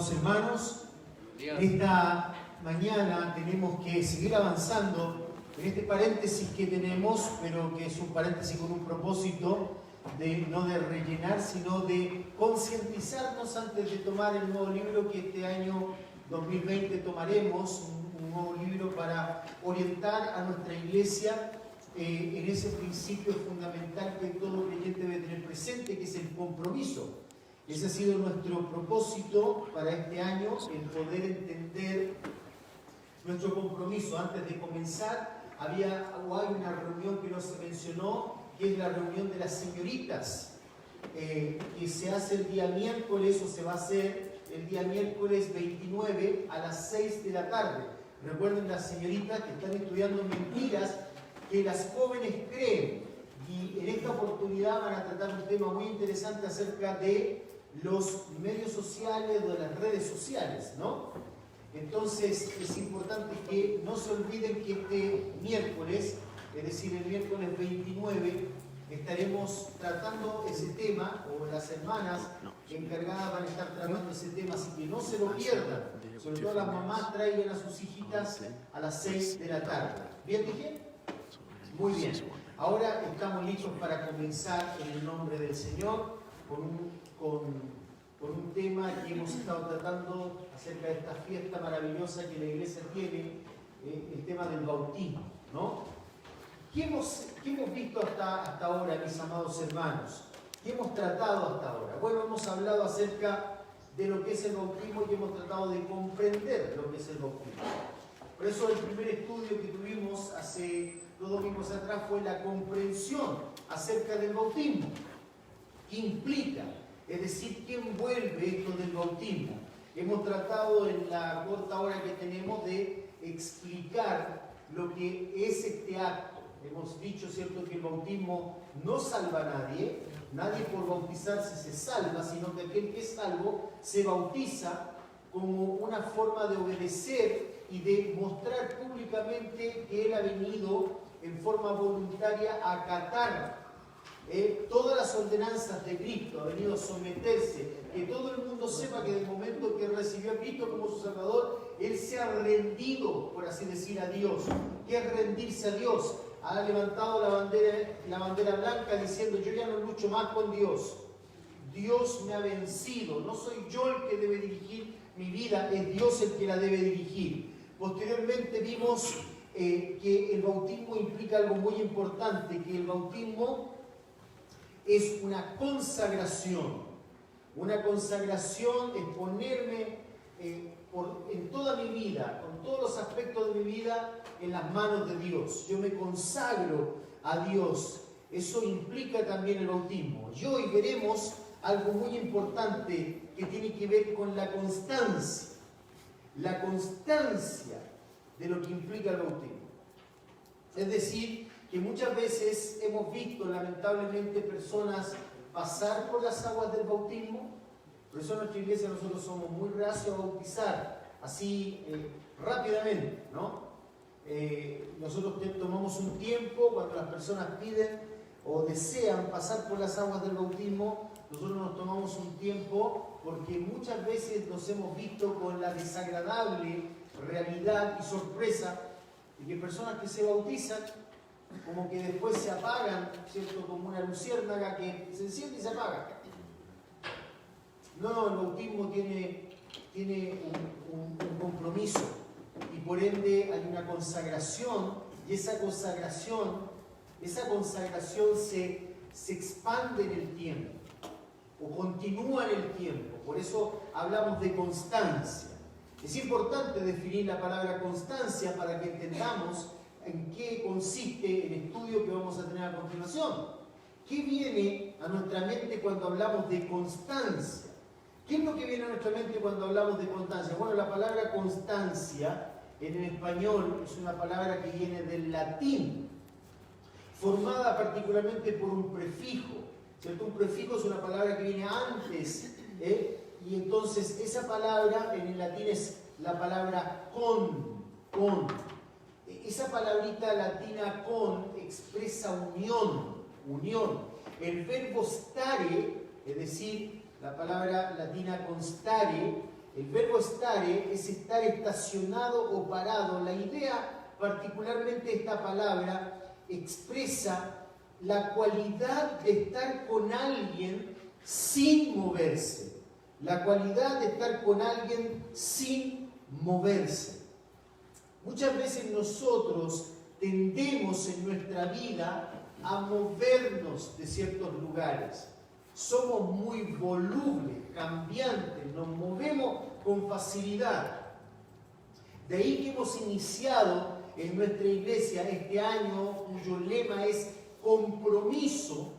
Amados hermanos, esta mañana tenemos que seguir avanzando en este paréntesis que tenemos, pero que es un paréntesis con un propósito no de rellenar, sino de concientizarnos antes de tomar el nuevo libro que este año 2020 tomaremos, un nuevo libro para orientar a nuestra iglesia en ese principio fundamental que todo creyente debe tener presente, que es el compromiso. Ese ha sido nuestro propósito para este año, el poder entender nuestro compromiso. Antes de comenzar, hay una reunión que no se mencionó, que es la reunión de las señoritas, que se hace el día miércoles, o se va a hacer el día miércoles 29 a las 6 de la tarde. Recuerden, las señoritas que están estudiando mentiras que las jóvenes creen, y en esta oportunidad van a tratar un tema muy interesante acerca de los medios sociales, de las redes sociales, ¿no? Entonces es importante que no se olviden que este miércoles, es decir, el miércoles 29, estaremos tratando ese tema, o las hermanas encargadas van a estar tratando ese tema, así que no se lo pierdan. Sobre todo las mamás, traigan a sus hijitas a las 6 de la tarde. ¿Bien, dije? Muy bien. Ahora estamos listos para comenzar en el nombre del Señor con un tema que hemos estado tratando acerca de esta fiesta maravillosa que la iglesia tiene, el tema del bautismo, ¿no? ¿Qué hemos visto hasta ahora, mis amados hermanos? ¿Qué hemos tratado hasta ahora? Bueno, hemos hablado acerca de lo que es el bautismo y hemos tratado de comprender lo que es el bautismo. Por eso el primer estudio que tuvimos hace 2 domingos atrás fue la comprensión acerca del bautismo. ¿Qué implica? Es decir, ¿qué envuelve esto del bautismo? Hemos tratado en la corta hora que tenemos de explicar lo que es este acto. Hemos dicho, ¿cierto?, que el bautismo no salva a nadie. Nadie por bautizarse se salva, sino que aquel que es salvo se bautiza como una forma de obedecer y de mostrar públicamente que él ha venido en forma voluntaria a acatar todas las ordenanzas de Cristo, ha venido a someterse, que todo el mundo sepa que del momento que recibió a Cristo como su Salvador, él se ha rendido, por así decir, a Dios. ¿Qué es rendirse a Dios? Ha levantado la bandera blanca diciendo: yo ya no lucho más con Dios. Dios me ha vencido. No soy yo el que debe dirigir mi vida, es Dios el que la debe dirigir. Posteriormente vimos que el bautismo implica algo muy importante, que el bautismo es una consagración. Una consagración es ponerme en toda mi vida, con todos los aspectos de mi vida, en las manos de Dios. Yo me consagro a Dios. Eso implica también el bautismo. Y hoy veremos algo muy importante que tiene que ver con la constancia. La constancia de lo que implica el bautismo. Es decir, que muchas veces hemos visto lamentablemente personas pasar por las aguas del bautismo. Por eso en nuestra iglesia nosotros somos muy reacios a bautizar así rápidamente, ¿no? Nosotros tomamos un tiempo cuando las personas piden o desean pasar por las aguas del bautismo. Nosotros nos tomamos un tiempo porque muchas veces nos hemos visto con la desagradable realidad y sorpresa de que personas que se bautizan como que después se apagan, ¿cierto? Como una luciérnaga que se enciende y se apaga. No, el bautismo tiene un compromiso y por ende hay una consagración, y esa consagración se expande en el tiempo o continúa en el tiempo. Por eso hablamos de constancia. Es importante definir la palabra constancia para que entendamos en qué consiste el estudio que vamos a tener a continuación. ¿Qué viene a nuestra mente cuando hablamos de constancia? ¿Qué es lo que viene a nuestra mente cuando hablamos de constancia? Bueno, la palabra constancia en el español es una palabra que viene del latín, formada particularmente por un prefijo, ¿cierto? Un prefijo es una palabra que viene antes, y entonces esa palabra en el latín es la palabra con. Esa palabrita latina con expresa unión. El verbo stare, es decir, la palabra latina constare, El verbo stare es estar estacionado o parado. La idea, particularmente de esta palabra, expresa la cualidad de estar con alguien sin moverse. La cualidad de estar con alguien sin moverse. Muchas veces nosotros tendemos en nuestra vida a movernos de ciertos lugares. Somos muy volubles, cambiantes, nos movemos con facilidad. De ahí que hemos iniciado en nuestra iglesia este año, cuyo lema es compromiso,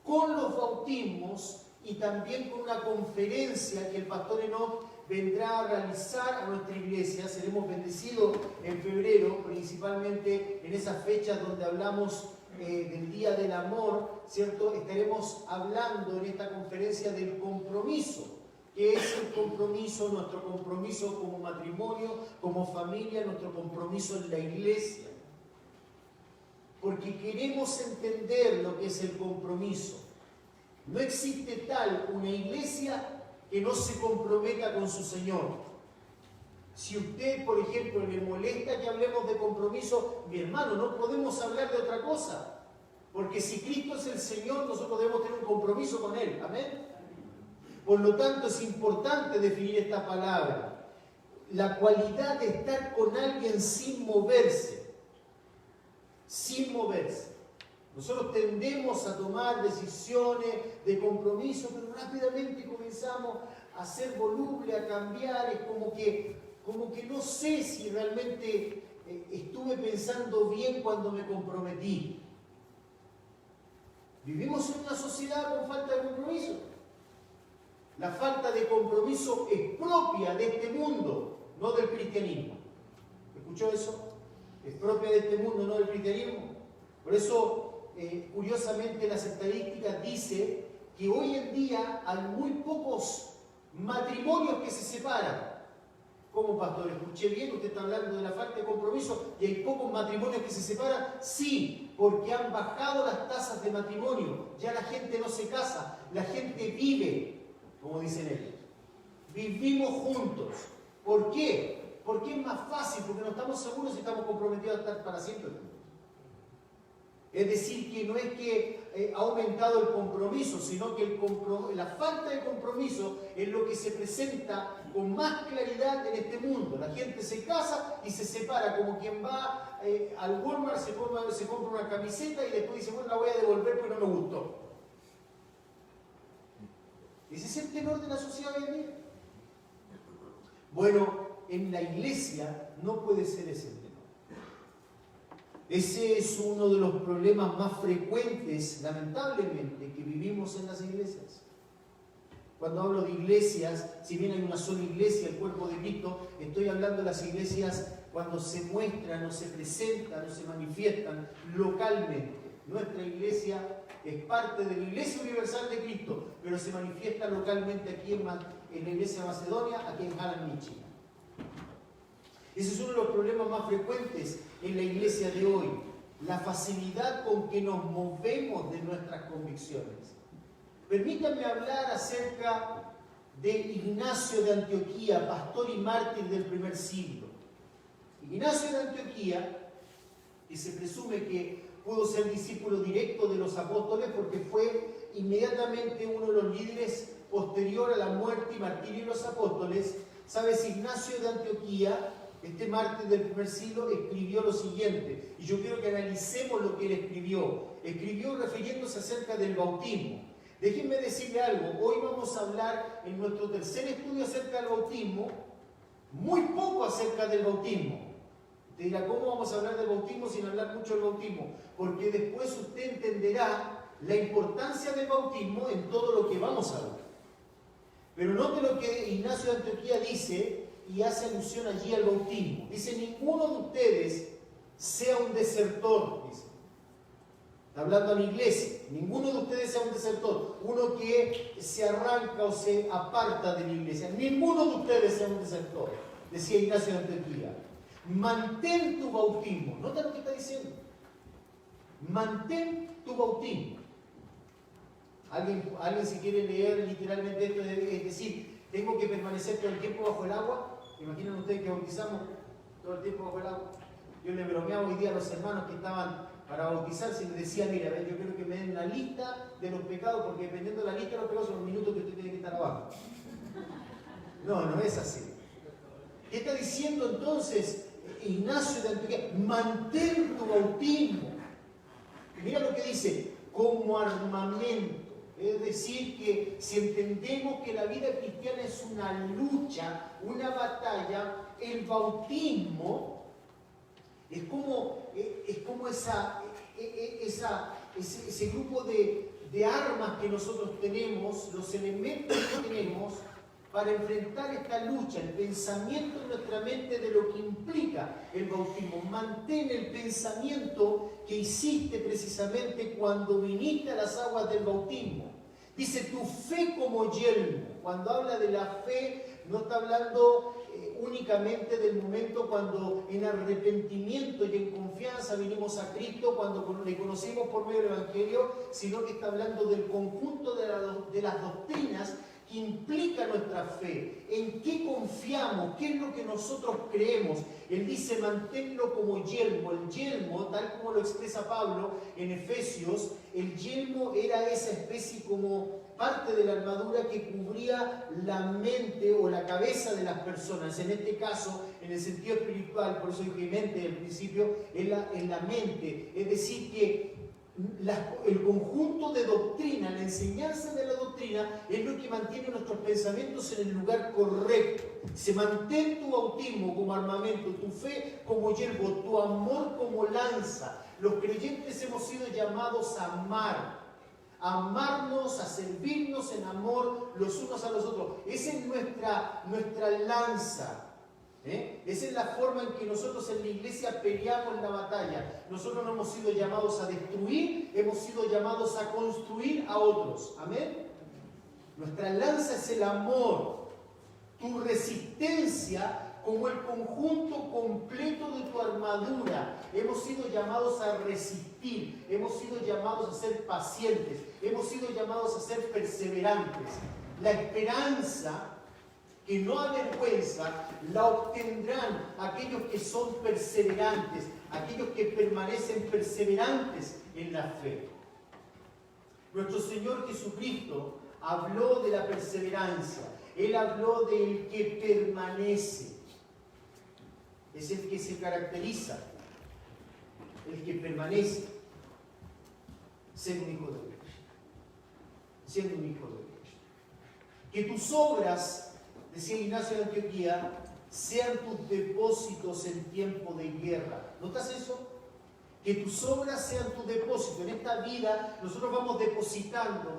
con los bautismos y también con una conferencia que el pastor Enoch vendrá a realizar a nuestra iglesia. Seremos bendecidos en febrero, principalmente en esas fechas donde hablamos del Día del Amor, ¿cierto? Estaremos hablando en esta conferencia del compromiso. ¿Qué es el compromiso? Nuestro compromiso como matrimonio, como familia, nuestro compromiso en la iglesia. Porque queremos entender lo que es el compromiso. No existe tal una iglesia que no se comprometa con su Señor. Si usted, por ejemplo, le molesta que hablemos de compromiso, mi hermano, no podemos hablar de otra cosa. Porque si Cristo es el Señor, nosotros debemos tener un compromiso con Él. Amén. Por lo tanto, es importante definir esta palabra. La cualidad de estar con alguien sin moverse. Sin moverse. Nosotros tendemos a tomar decisiones de compromiso, pero rápidamente comenzamos a ser volubles, a cambiar. Es como que no sé si realmente estuve pensando bien cuando me comprometí. Vivimos en una sociedad con falta de compromiso. La falta de compromiso es propia de este mundo, no del cristianismo. ¿Escuchó eso? Es propia de este mundo, no del cristianismo. Por eso, curiosamente, las estadísticas dicen que hoy en día hay muy pocos matrimonios que se separan. ¿Cómo, pastor? ¿Escuché bien? Usted está hablando de la falta de compromiso y hay pocos matrimonios que se separan. Sí, porque han bajado las tasas de matrimonio. Ya la gente no se casa, la gente vive, como dicen ellos. Vivimos juntos. ¿Por qué? Porque es más fácil, porque no estamos seguros si estamos comprometidos a estar para siempre juntos. Es decir, que no es que ha aumentado el compromiso, sino que la falta de compromiso es lo que se presenta con más claridad en este mundo. La gente se casa y se separa, como quien va al Walmart, se compra una camiseta y después dice, bueno, la voy a devolver porque no me gustó. ¿Ese es el tenor de la sociedad hoy en día? Bueno, en la iglesia no puede ser ese el tenor. Ese es uno de los problemas más frecuentes, lamentablemente, que vivimos en las iglesias. Cuando hablo de iglesias, si bien hay una sola iglesia, el cuerpo de Cristo, estoy hablando de las iglesias cuando se muestran o se presentan o se manifiestan localmente. Nuestra iglesia es parte de la Iglesia Universal de Cristo, pero se manifiesta localmente aquí en la iglesia de Macedonia, aquí en Halland, Michigan. Ese es uno de los problemas más frecuentes en la iglesia de hoy, la facilidad con que nos movemos de nuestras convicciones. Permítanme hablar acerca de Ignacio de Antioquía, pastor y mártir del primer siglo. Ignacio de Antioquía, que se presume que pudo ser discípulo directo de los apóstoles porque fue inmediatamente uno de los líderes posterior a la muerte y martirio de los apóstoles. ¿Sabes? Ignacio de Antioquía, este mártir del primer siglo, escribió lo siguiente, y yo quiero que analicemos lo que él escribió. Escribió refiriéndose acerca del bautismo. Déjenme decirle algo, hoy vamos a hablar en nuestro tercer estudio acerca del bautismo, muy poco acerca del bautismo. Te dirá, ¿cómo vamos a hablar del bautismo sin hablar mucho del bautismo? Porque después usted entenderá la importancia del bautismo en todo lo que vamos a hablar. Pero note lo que Ignacio de Antioquía dice, y hace alusión allí al bautismo. Dice, ninguno de ustedes sea un desertor, dice. Está hablando a la iglesia. Ninguno de ustedes sea un desertor, uno que se arranca o se aparta de la iglesia. Ninguno de ustedes sea un desertor, decía Ignacio de Antioquía. Mantén tu bautismo. Nota lo que está diciendo. Mantén tu bautismo. Alguien si quiere leer literalmente esto, es decir, ¿Tengo que permanecer todo el tiempo bajo el agua? ¿Imaginan ustedes que bautizamos todo el tiempo bajo el agua? Yo le bromeaba hoy día a los hermanos que estaban para bautizarse y les decía, mira, yo quiero que me den una lista de los pecados, porque dependiendo de la lista de los pecados son los minutos que usted tiene que estar abajo. No, no es así. ¿Qué está diciendo entonces Ignacio de Antioquía? Mantén tu bautismo. Mira lo que dice, como armamento. Es decir, que si entendemos que la vida cristiana es una lucha, una batalla, el bautismo es como ese grupo de armas que nosotros tenemos, los elementos que tenemos para enfrentar esta lucha, el pensamiento en nuestra mente de lo que implica el bautismo. Mantén el pensamiento que hiciste precisamente cuando viniste a las aguas del bautismo. Dice, tu fe como yelmo. Cuando habla de la fe, no está hablando únicamente del momento cuando en arrepentimiento y en confianza vinimos a Cristo, cuando le conocimos por medio del Evangelio, sino que está hablando del conjunto de las doctrinas que implica nuestra fe, en qué confiamos, qué es lo que nosotros creemos. Él dice, manténlo como yelmo. El yelmo, tal como lo expresa Pablo en Efesios, el yelmo era esa especie como parte de la armadura que cubría la mente o la cabeza de las personas. En este caso, en el sentido espiritual, por eso dije mente al principio, en la mente. Es decir, que el conjunto de doctrina, la enseñanza de la doctrina, es lo que mantiene nuestros pensamientos en el lugar correcto. Se mantén tu bautismo como armamento, tu fe como yelmo, tu amor como lanza. Los creyentes hemos sido llamados a amar, a amarnos, a servirnos en amor los unos a los otros. Esa es nuestra lanza. Esa es la forma en que nosotros en la iglesia peleamos la batalla. Nosotros no hemos sido llamados a destruir, hemos sido llamados a construir a otros. Amén. Nuestra lanza es el amor. Tu resistencia como el conjunto completo de tu armadura. Hemos sido llamados a resistir, hemos sido llamados a ser pacientes, hemos sido llamados a ser perseverantes. La esperanza que no avergüenza, la obtendrán aquellos que son perseverantes, aquellos que permanecen perseverantes en la fe. Nuestro Señor Jesucristo habló de la perseverancia. Él habló del que permanece. Es el que se caracteriza, el que permanece, siendo un hijo de Dios. Siendo un hijo de Dios. Que tus obras, decía Ignacio de Antioquía, sean tus depósitos en tiempo de guerra. ¿Notas eso? Que tus obras sean tus depósitos. En esta vida nosotros vamos depositando,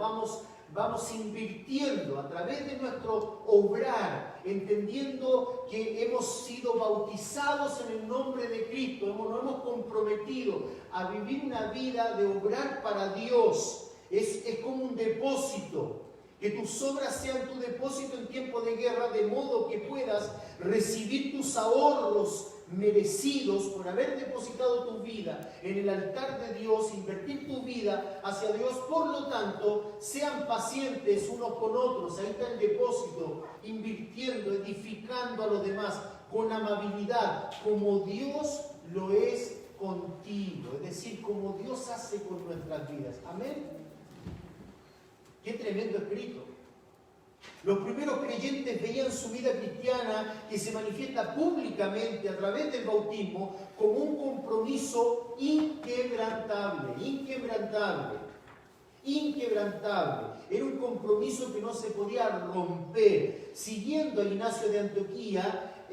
vamos invirtiendo a través de nuestro obrar, entendiendo que hemos sido bautizados en el nombre de Cristo, nos hemos comprometido a vivir una vida de obrar para Dios. Es como un depósito. Que tus obras sean tu depósito en tiempo de guerra, de modo que puedas recibir tus ahorros merecidos por haber depositado tu vida en el altar de Dios, invertir tu vida hacia Dios. Por lo tanto, sean pacientes unos con otros. Ahí está el depósito, invirtiendo, edificando a los demás con amabilidad, como Dios lo es contigo. Es decir, como Dios hace con nuestras vidas. Amén. ¡Qué tremendo escrito! Los primeros creyentes veían su vida cristiana, que se manifiesta públicamente a través del bautismo, como un compromiso inquebrantable. Era un compromiso que no se podía romper. Siguiendo a Ignacio de Antioquía,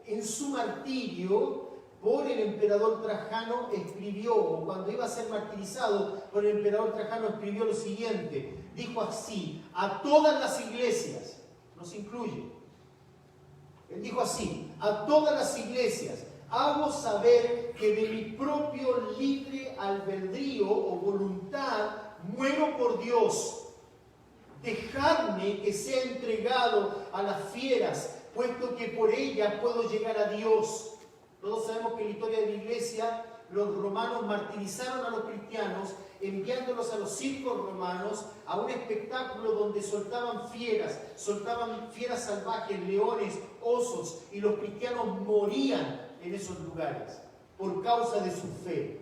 en su martirio por el emperador Trajano escribió, o cuando iba a ser martirizado por el emperador Trajano escribió lo siguiente. Dijo así, a todas las iglesias, nos incluye. Él dijo así, a todas las iglesias, hago saber que de mi propio libre albedrío o voluntad muero por Dios. Dejadme que sea entregado a las fieras, puesto que por ellas puedo llegar a Dios. Todos sabemos que en la historia de la iglesia los romanos martirizaron a los cristianos enviándolos a los circos romanos, a un espectáculo donde soltaban fieras salvajes, leones, osos, y los cristianos morían en esos lugares por causa de su fe.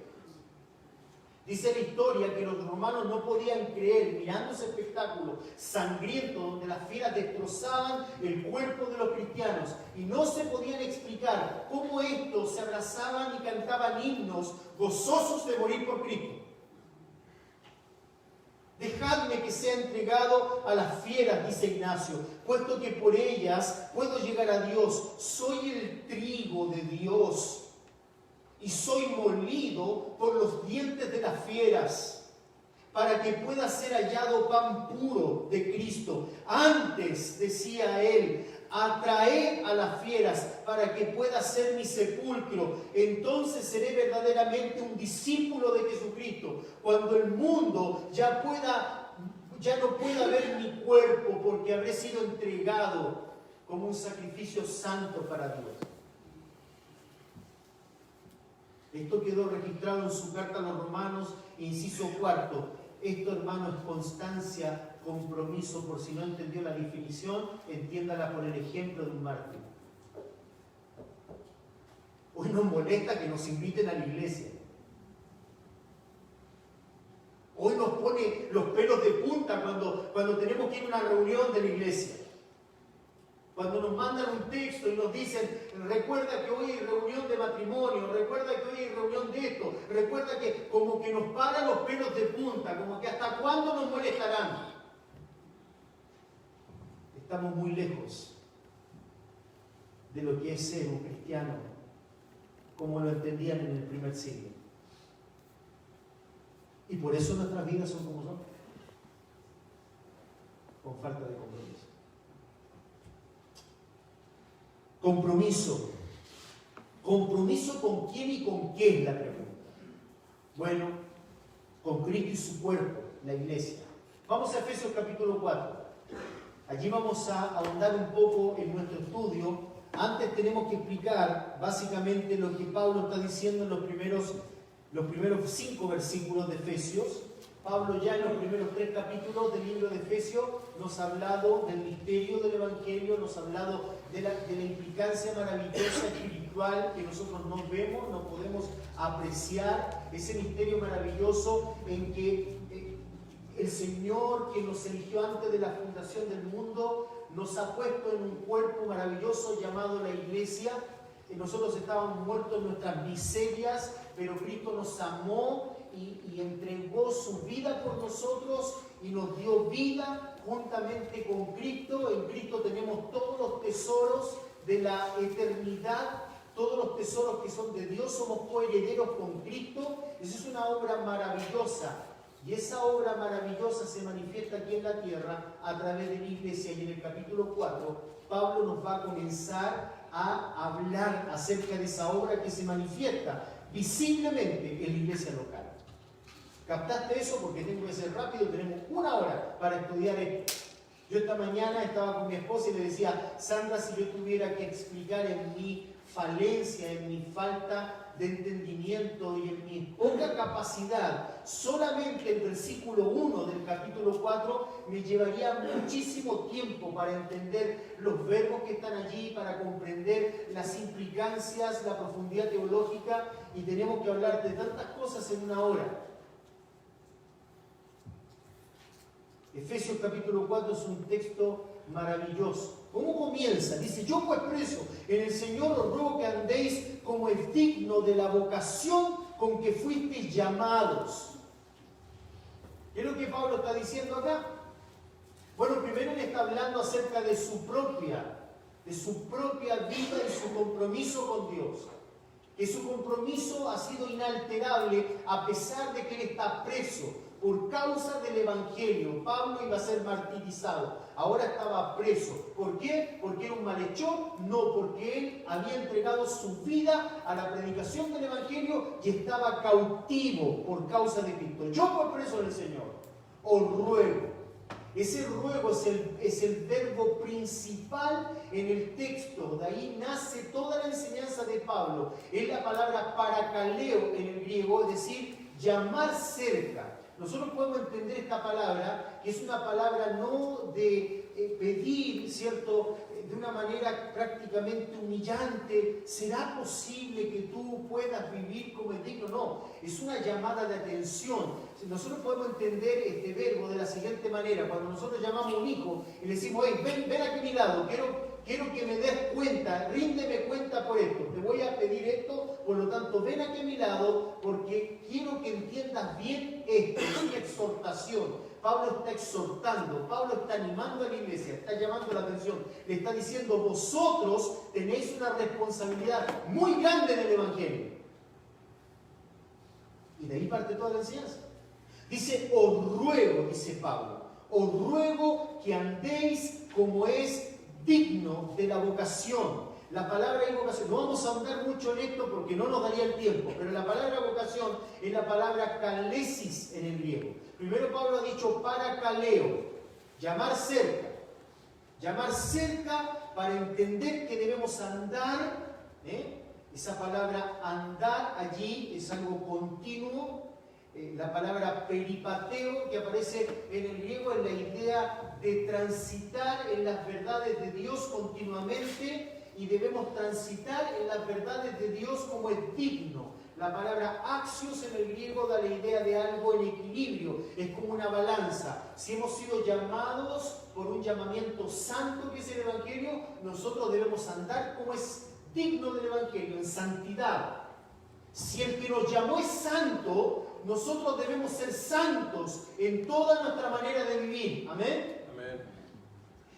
Dice la historia que los romanos no podían creer, mirando ese espectáculo sangriento donde las fieras destrozaban el cuerpo de los cristianos, y no se podían explicar cómo estos se abrazaban y cantaban himnos gozosos de morir por Cristo. Dejadme que sea entregado a las fieras, dice Ignacio, puesto que por ellas puedo llegar a Dios. Soy el trigo de Dios y soy molido por los dientes de las fieras, para que pueda ser hallado pan puro de Cristo. Antes, decía él, atraed a las fieras para que pueda ser mi sepulcro. Entonces seré verdaderamente un discípulo de Jesucristo, cuando el mundo ya no pueda ver mi cuerpo, porque habré sido entregado como un sacrificio santo para Dios. Esto quedó registrado en su carta a los Romanos, inciso 4. Esto, hermano, es constancia, compromiso. Por si no entendió la definición, entiéndala por el ejemplo de un mártir. Hoy nos molesta que nos inviten a la iglesia. Hoy nos pone los pelos de punta cuando tenemos que ir a una reunión de la iglesia. Cuando nos mandan un texto y nos dicen, recuerda que hoy hay reunión de matrimonio, recuerda que hoy hay reunión de esto, recuerda que como que nos paran los pelos de punta, como que hasta cuándo nos molestarán. Estamos muy lejos de lo que es ser un cristiano, como lo entendían en el primer siglo. Y por eso nuestras vidas son como son, con falta de compromiso. Compromiso. ¿Compromiso con quién y con qué es la pregunta? Bueno, con Cristo y su cuerpo, la iglesia. Vamos a Efesios capítulo 4. Allí vamos a ahondar un poco en nuestro estudio. Antes tenemos que explicar básicamente lo que Pablo está diciendo en los primeros 5 versículos de Efesios. Pablo ya en los primeros 3 capítulos del libro de Efesios nos ha hablado del misterio del Evangelio, nos ha hablado de la implicancia maravillosa espiritual que nosotros no vemos, no podemos apreciar, ese misterio maravilloso en que el Señor, que nos eligió antes de la fundación del mundo, nos ha puesto en un cuerpo maravilloso llamado la iglesia. Nosotros estábamos muertos en nuestras miserias, pero Cristo nos amó y entregó su vida por nosotros y nos dio vida juntamente con Cristo. En Cristo tenemos todos los tesoros de la eternidad, todos los tesoros que son de Dios, somos coherederos con Cristo. Esa es una obra maravillosa. Y esa obra maravillosa se manifiesta aquí en la tierra a través de la iglesia. Y en el capítulo 4, Pablo nos va a comenzar a hablar acerca de esa obra que se manifiesta visiblemente en la iglesia local. ¿Captaste eso? Porque tengo que ser rápido, tenemos 1 hora para estudiar esto. Yo esta mañana estaba con mi esposa y le decía, Sandra, si yo tuviera que explicar en mi falencia, en mi falta de entendimiento y en mi poca capacidad, solamente el versículo 1 del capítulo 4 me llevaría muchísimo tiempo para entender los verbos que están allí, para comprender las implicancias, la profundidad teológica, y tenemos que hablar de tantas cosas en 1 hora. Efesios capítulo 4 es un texto maravilloso. ¿Cómo comienza? Dice, yo pues preso en el Señor os ruego que andéis como es digno de la vocación con que fuisteis llamados. ¿Qué es lo que Pablo está diciendo acá? Bueno, primero él está hablando acerca de su propia vida y su compromiso con Dios. Que su compromiso ha sido inalterable a pesar de que él está preso. Por causa del Evangelio, Pablo iba a ser martirizado. Ahora estaba preso. ¿Por qué? ¿Porque era un malhechor? No, porque él había entregado su vida a la predicación del Evangelio y estaba cautivo por causa de Cristo. Yo por preso del Señor, os ruego. Ese ruego es el verbo principal en el texto. De ahí nace toda la enseñanza de Pablo. Es la palabra parakaleo en el griego, es decir, llamar cerca. nosotros podemos entender esta palabra, que es una palabra no de pedir, ¿cierto?, de una manera prácticamente humillante, ¿será posible que tú puedas vivir como es digno? No, es una llamada de atención. Nosotros podemos entender este verbo de la siguiente manera: cuando nosotros llamamos a un hijo y le decimos, hey, ven aquí a mi lado, quiero que me des cuenta, ríndeme cuenta por esto, te voy a pedir esto, por lo tanto ven aquí a mi lado porque quiero que entiendas bien esto. Es una exhortación. Pablo está exhortando, Pablo está animando a la iglesia, está llamando la atención, le está diciendo, vosotros tenéis una responsabilidad muy grande en el Evangelio. Y de ahí parte toda la enseñanza. Dice, os ruego, dice Pablo, os ruego que andéis como es digno de la vocación. La palabra vocación, no vamos a ahondar mucho en esto porque no nos daría el tiempo, pero la palabra vocación es la palabra kalesis en el griego. Primero Pablo ha dicho parakaleo, llamar cerca. Llamar cerca para entender que debemos andar, esa palabra andar allí es algo continuo. La palabra peripateo que aparece en el griego es la idea de transitar en las verdades de Dios continuamente, y debemos transitar en las verdades de Dios como es digno. La palabra axios en el griego da la idea de algo en equilibrio, es como una balanza. Si hemos sido llamados por un llamamiento santo que es el Evangelio, nosotros debemos andar como es digno del Evangelio, en santidad. Si el que nos llamó es santo, nosotros debemos ser santos en toda nuestra manera de vivir. ¿Amén? Amén.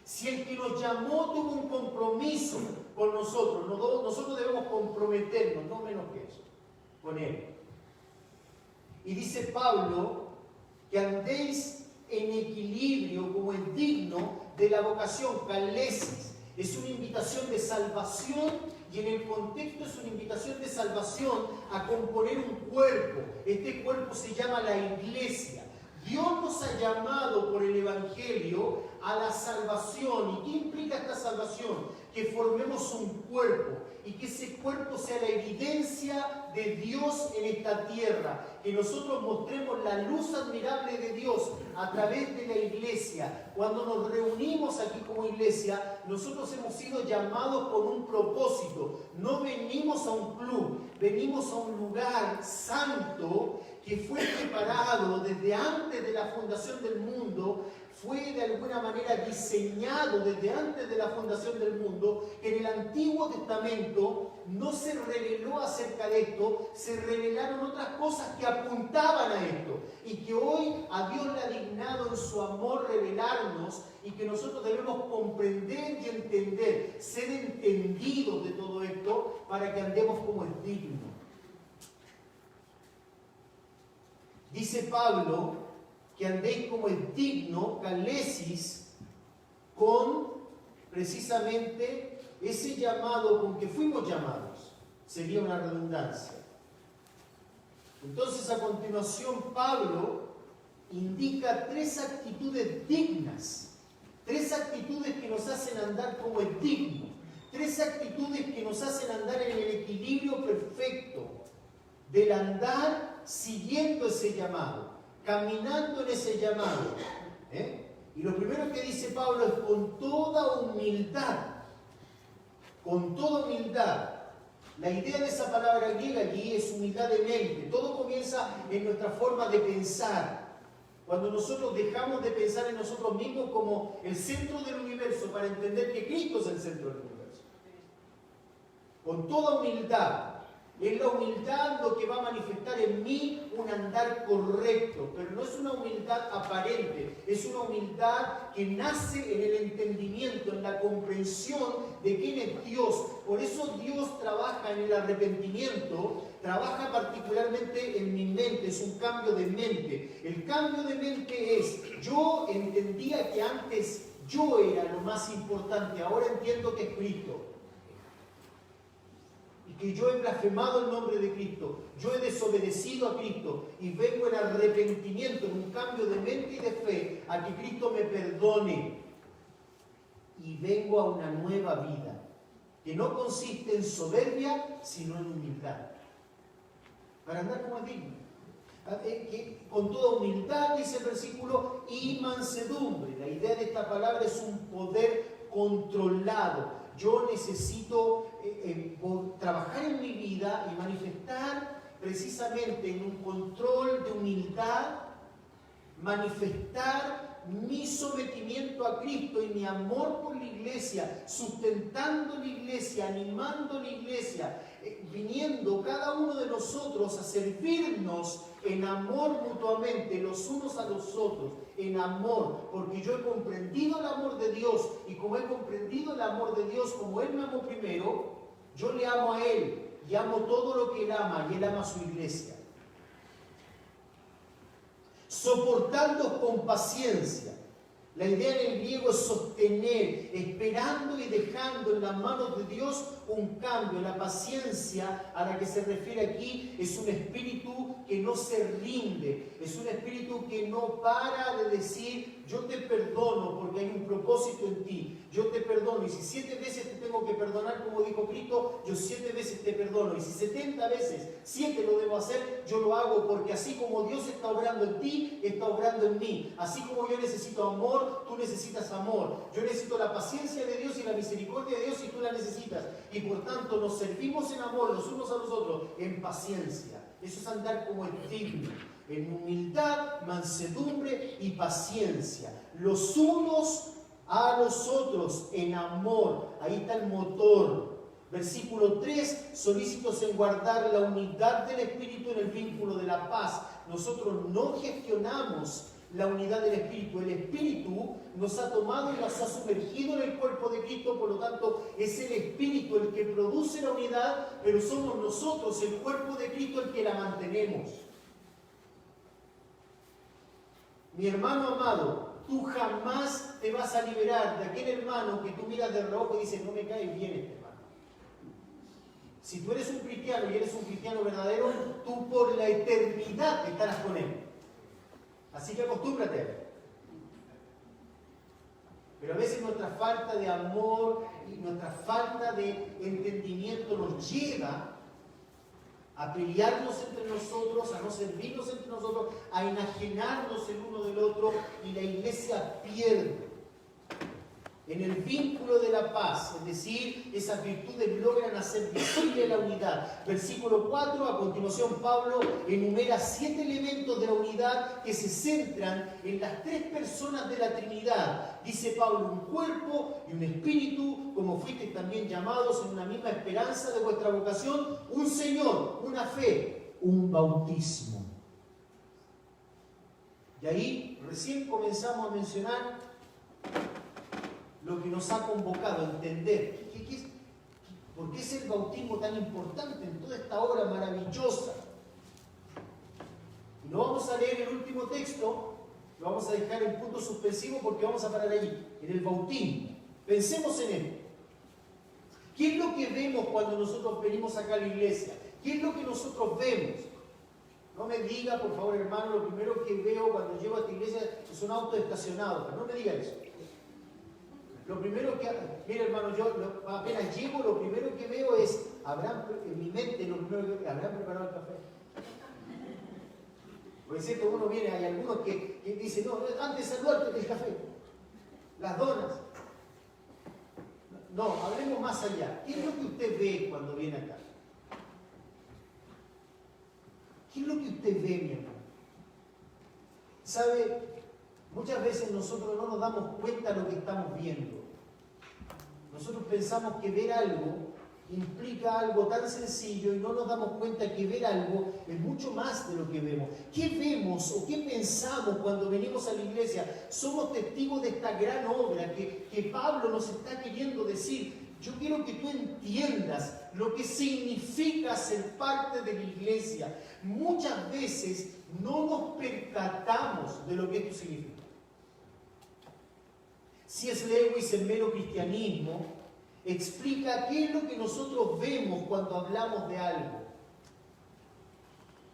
Si el que nos llamó tuvo un compromiso con nosotros, nosotros debemos comprometernos, no menos que eso, con Él. Y dice Pablo que andéis en equilibrio como es digno de la vocación, kalesis. Es una invitación de salvación, y en el contexto es una invitación de salvación a componer un cuerpo. Este cuerpo se llama la iglesia. Dios nos ha llamado por el Evangelio a la salvación. ¿Y qué implica esta salvación? Que formemos un cuerpo y que ese cuerpo sea la evidencia de Dios en esta tierra. Que nosotros mostremos la luz admirable de Dios a través de la iglesia. Cuando nos reunimos aquí como iglesia, nosotros hemos sido llamados con un propósito. No venimos a un club, venimos a un lugar santo que fue preparado desde antes de la fundación del mundo, fue de alguna manera diseñado desde antes de la fundación del mundo. En el Antiguo Testamento no se reveló acerca de esto, se revelaron otras cosas que apuntaban a esto, y que hoy a Dios le ha dignado en su amor revelarnos, y que nosotros debemos comprender y entender, ser entendidos de todo esto para que andemos como es digno. Dice Pablo que andéis como es digno, kalesis, con precisamente ese llamado con que fuimos llamados. Sería una redundancia. Entonces, a continuación, Pablo indica tres actitudes dignas, tres actitudes que nos hacen andar como es digno, tres actitudes que nos hacen andar en el equilibrio perfecto del andar siguiendo ese llamado, caminando en ese llamado. Y lo primero que dice Pablo es con toda humildad. Con toda humildad. La idea de esa palabra griega allí es humildad de mente. Todo comienza en nuestra forma de pensar. Cuando nosotros dejamos de pensar en nosotros mismos como el centro del universo para entender que Cristo es el centro del universo. Con toda humildad. Es la humildad lo que va a manifestar en mí un andar correcto, pero no es una humildad aparente, es una humildad que nace en el entendimiento, en la comprensión de quién es Dios. Por eso Dios trabaja en el arrepentimiento, trabaja particularmente en mi mente, es un cambio de mente. El cambio de mente es, yo entendía que antes yo era lo más importante, ahora entiendo que es Cristo. Que yo he blasfemado el nombre de Cristo, yo he desobedecido a Cristo y vengo en arrepentimiento, en un cambio de mente y de fe, a que Cristo me perdone. Y vengo a una nueva vida, que no consiste en soberbia, sino en humildad. Para andar como es digno. Con toda humildad, dice el versículo, y mansedumbre. La idea de esta palabra es un poder controlado. Yo necesito trabajar en mi vida y manifestar precisamente en un control de humildad, manifestar mi sometimiento a Cristo y mi amor por la iglesia, sustentando la iglesia, animando la iglesia, viniendo cada uno de nosotros a servirnos en amor mutuamente, los unos a los otros, en amor, porque yo he comprendido el amor de Dios, y como he comprendido el amor de Dios, como Él me amó primero, yo le amo a Él y amo todo lo que Él ama, y Él ama a su iglesia. Soportando con paciencia. La idea en el griego es sostener, esperando y dejando en las manos de Dios un cambio. La paciencia a la que se refiere aquí es un espíritu que no se rinde, es un espíritu que no para de decir: yo te perdono porque hay un propósito en ti, yo te perdono, y si 7 veces te tengo que perdonar, como dijo Cristo, yo 7 veces te perdono, y si 70 veces 7 lo debo hacer, yo lo hago, porque así como Dios está obrando en ti, está obrando en mí. Así como yo necesito amor, tú necesitas amor. Yo necesito la paciencia de Dios y la misericordia de Dios, y tú la necesitas. Y por tanto nos servimos en amor los unos a los otros, en paciencia. Eso es andar como el digno, en humildad, mansedumbre y paciencia. Los unos a los otros, en amor. Ahí está el motor. Versículo 3, solícitos en guardar la unidad del Espíritu en el vínculo de la paz. Nosotros no gestionamos la unidad del Espíritu. El Espíritu nos ha tomado y nos ha sumergido en el cuerpo de Cristo, por lo tanto es el Espíritu el que produce la unidad, pero somos nosotros, el cuerpo de Cristo, el que la mantenemos. Mi hermano amado, tú jamás te vas a liberar de aquel hermano que tú miras de reojo y dices: no me cae bien este hermano. Si tú eres un cristiano y eres un cristiano verdadero, tú por la eternidad estarás con él. Así que acostúmbrate a él. Pero a veces nuestra falta de amor y nuestra falta de entendimiento nos lleva a pelearnos entre nosotros, a no servirnos entre nosotros, a enajenarnos el uno del otro, y la iglesia pierde. En el vínculo de la paz, es decir, esas virtudes logran hacer visible la unidad. Versículo 4, a continuación Pablo enumera 7 elementos de la unidad que se centran en las 3 personas de la Trinidad. Dice Pablo: un cuerpo y un espíritu, como fuisteis también llamados en una misma esperanza de vuestra vocación, un Señor, una fe, un bautismo. Y ahí recién comenzamos a mencionar lo que nos ha convocado a entender por qué es el bautismo tan importante en toda esta obra maravillosa. Y no vamos a leer el último texto, lo vamos a dejar en punto suspensivo porque vamos a parar allí, en el bautismo. Pensemos en él. ¿Qué es lo que vemos cuando nosotros venimos acá a la iglesia? ¿Qué es lo que nosotros vemos? No me diga, por favor, hermano, lo primero que veo cuando llego a esta iglesia es un auto estacionado. Pero no me diga eso. Lo primero que, mire hermano, yo apenas llego, lo primero que veo es, en mi mente, lo primero que ¿habrán preparado el café? Porque es cierto, uno viene, hay algunos que dicen: no, antes saludarte el café, las donas. No, hablemos más allá. ¿Qué es lo que usted ve cuando viene acá? ¿Qué es lo que usted ve, mi hermano? ¿Sabe? Muchas veces nosotros no nos damos cuenta de lo que estamos viendo. Nosotros pensamos que ver algo implica algo tan sencillo y no nos damos cuenta que ver algo es mucho más de lo que vemos. ¿Qué vemos o qué pensamos cuando venimos a la iglesia? Somos testigos de esta gran obra que Pablo nos está queriendo decir. Yo quiero que tú entiendas lo que significa ser parte de la iglesia. Muchas veces no nos percatamos de lo que esto significa. C.S. Lewis, en Mero Cristianismo, explica qué es lo que nosotros vemos cuando hablamos de algo.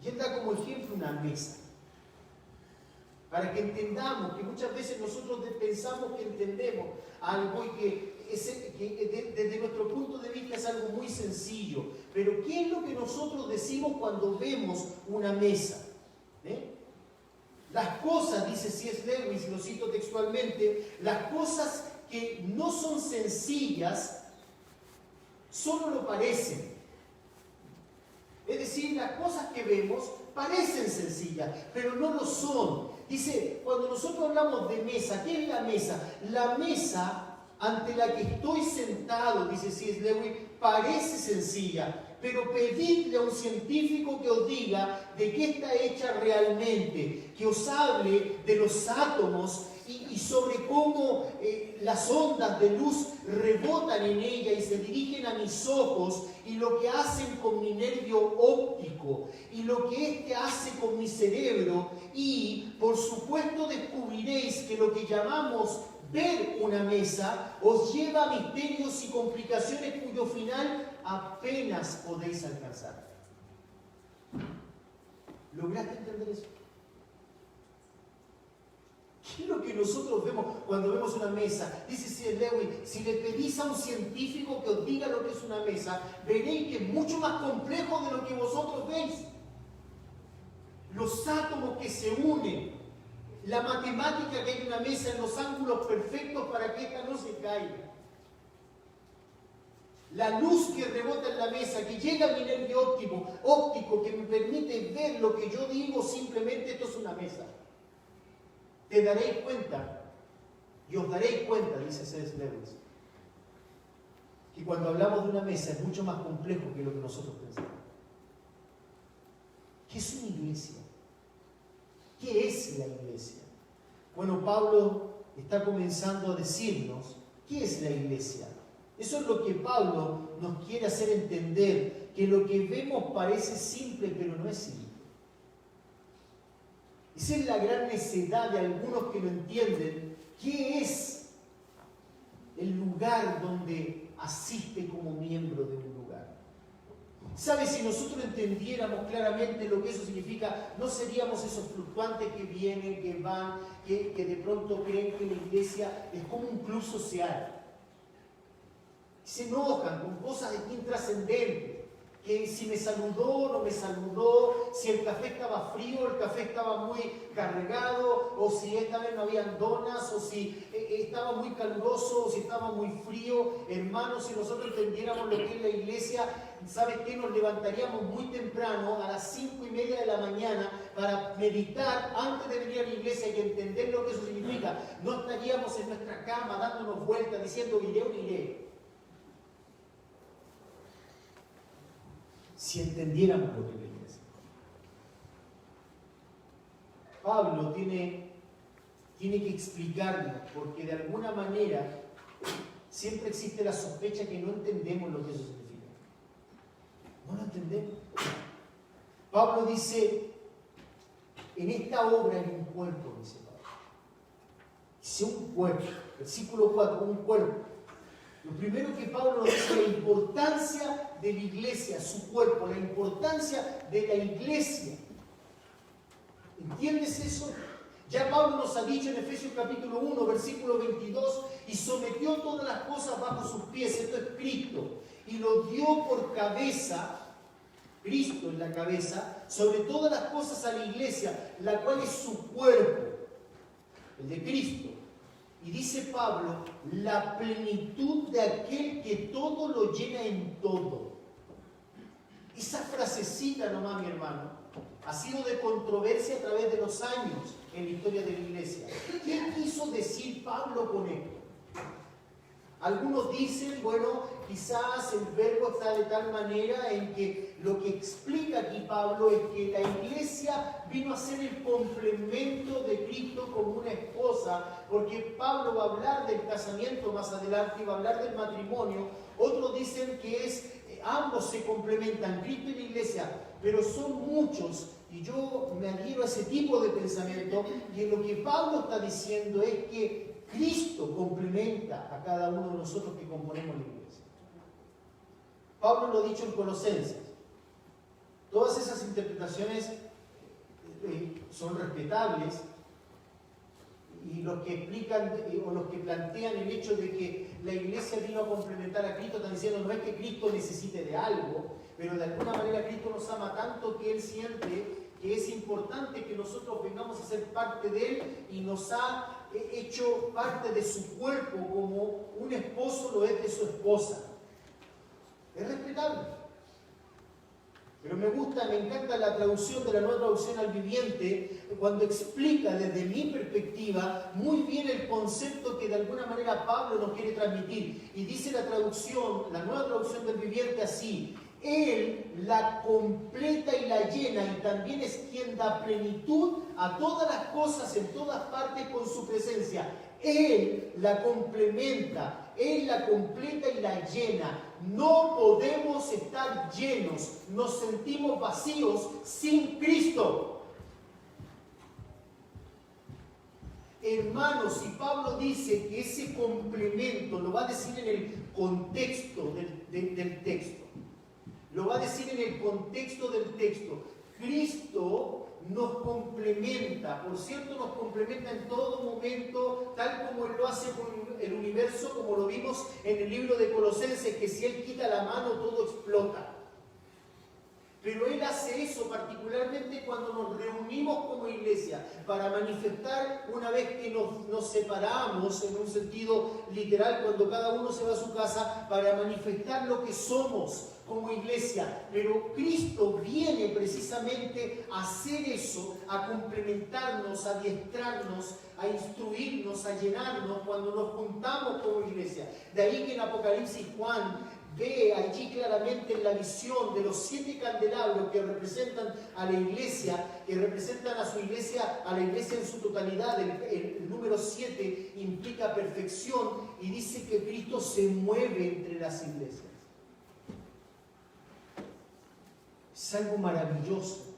Y él da como ejemplo una mesa. Para que entendamos que muchas veces nosotros pensamos que entendemos algo y que desde nuestro punto de vista es algo muy sencillo. Pero ¿qué es lo que nosotros decimos cuando vemos una mesa? dice C.S. Lewis, y lo cito textualmente, las cosas que no son sencillas solo lo parecen. Es decir, las cosas que vemos parecen sencillas, pero no lo son. Dice, cuando nosotros hablamos de mesa, ¿qué es la mesa? La mesa ante la que estoy sentado, dice C.S. Lewis, parece sencilla, pero pedidle a un científico que os diga de qué está hecha realmente, que os hable de los átomos y sobre cómo las ondas de luz rebotan en ella y se dirigen a mis ojos, y lo que hacen con mi nervio óptico, y lo que éste hace con mi cerebro, y por supuesto descubriréis que lo que llamamos ver una mesa os lleva a misterios y complicaciones cuyo final apenas podéis alcanzar. ¿Lograste entender eso? ¿Qué es lo que nosotros vemos cuando vemos una mesa? Dice C.S. Lewis, si le pedís a un científico que os diga lo que es una mesa, veréis que es mucho más complejo de lo que vosotros veis. Los átomos que se unen, la matemática que hay en una mesa en los ángulos perfectos para que ésta no se caiga. La luz que rebota en la mesa, que llega a mi nervio óptico, que me permite ver lo que yo digo, simplemente esto es una mesa. Te daréis cuenta, y os daréis cuenta, dice C.S. Lewis, que cuando hablamos de una mesa es mucho más complejo que lo que nosotros pensamos. ¿Qué es una iglesia? ¿Qué es la iglesia? Bueno, Pablo está comenzando a decirnos qué es la iglesia. Eso es lo que Pablo nos quiere hacer entender, que lo que vemos parece simple, pero no es simple. Esa es la gran necedad de algunos que no entienden qué es el lugar donde asiste como miembro de un lugar. ¿Sabes? Si nosotros entendiéramos claramente lo que eso significa, no seríamos esos fluctuantes que vienen, que van, que de pronto creen que la iglesia es como un club social. Se enojan con cosas intrascendentes, que si me saludó o no me saludó, si el café estaba frío, el café estaba muy cargado, o si esta vez no habían donas, o si estaba muy caluroso, o si estaba muy frío. Hermanos, si nosotros entendiéramos lo que es la iglesia, ¿sabes qué? Nos levantaríamos muy temprano, a las 5:30 de la mañana, para meditar antes de venir a la iglesia y entender lo que eso significa. No estaríamos en nuestra cama dándonos vueltas, diciendo, iré o no iré. Si entendiéramos lo que es la iglesia. Pablo tiene que explicarnos, porque de alguna manera siempre existe la sospecha que no entendemos lo que eso significa. No lo entendemos. Pablo dice, en esta obra hay un cuerpo, dice Pablo. Dice un cuerpo. Versículo 4, un cuerpo. Lo primero que Pablo nos dice, la importancia de la iglesia, su cuerpo, la importancia de la iglesia. ¿Entiendes eso? Ya Pablo nos ha dicho en Efesios capítulo 1, versículo 22, y sometió todas las cosas bajo sus pies, esto es Cristo, y lo dio por cabeza, Cristo en la cabeza, sobre todas las cosas a la iglesia, la cual es su cuerpo, el de Cristo. Y dice Pablo, la plenitud de aquel que todo lo llena en todo. Esa frasecita nomás, mi hermano, ha sido de controversia a través de los años en la historia de la iglesia. ¿Qué quiso decir Pablo con esto? Algunos dicen, bueno, quizás el verbo está de tal manera en que lo que explica aquí Pablo es que la iglesia vino a ser el complemento de Cristo como una esposa, porque Pablo va a hablar del casamiento más adelante y va a hablar del matrimonio. Otros dicen que ambos se complementan, Cristo y la iglesia, pero son muchos, y yo me adhiero a ese tipo de pensamiento, y lo que Pablo está diciendo es que Cristo complementa a cada uno de nosotros que componemos la iglesia. Pablo lo ha dicho en Colosenses. Todas esas interpretaciones son respetables, y los que explican o los que plantean el hecho de que la iglesia vino a complementar a Cristo están diciendo no es que Cristo necesite de algo, pero de alguna manera Cristo nos ama tanto que Él siente que es importante que nosotros vengamos a ser parte de Él y nos ha hecho parte de su cuerpo como un esposo lo es de su esposa. Es respetable. Pero me encanta la traducción de la Nueva Traducción al Viviente, cuando explica desde mi perspectiva muy bien el concepto que de alguna manera Pablo nos quiere transmitir. Y dice la Nueva Traducción del Viviente así: Él la completa y la llena, y también es quien da plenitud a todas las cosas en todas partes con su presencia. Él la complementa, Él la completa y la llena. No podemos estar llenos, nos sentimos vacíos sin Cristo. Hermanos, si Pablo dice que ese complemento lo va a decir en el contexto del texto, lo va a decir en el contexto del texto. Cristo nos complementa, por cierto, nos complementa en todo momento, tal como Él lo hace con el universo, como lo vimos en el libro de Colosenses, que si Él quita la mano todo explota. Pero Él hace eso particularmente cuando nos reunimos como iglesia para manifestar, una vez que nos separamos en un sentido literal, cuando cada uno se va a su casa, para manifestar lo que somos como iglesia. Pero Cristo viene precisamente a hacer eso, a complementarnos, a adiestrarnos, a instruirnos, a llenarnos cuando nos juntamos como iglesia. De ahí que en Apocalipsis Juan ve allí claramente en la visión de los 7 candelabros que representan a la iglesia, que representan a su iglesia, a la iglesia en su totalidad. El número 7 implica perfección y dice que Cristo se mueve entre las iglesias. Es algo maravilloso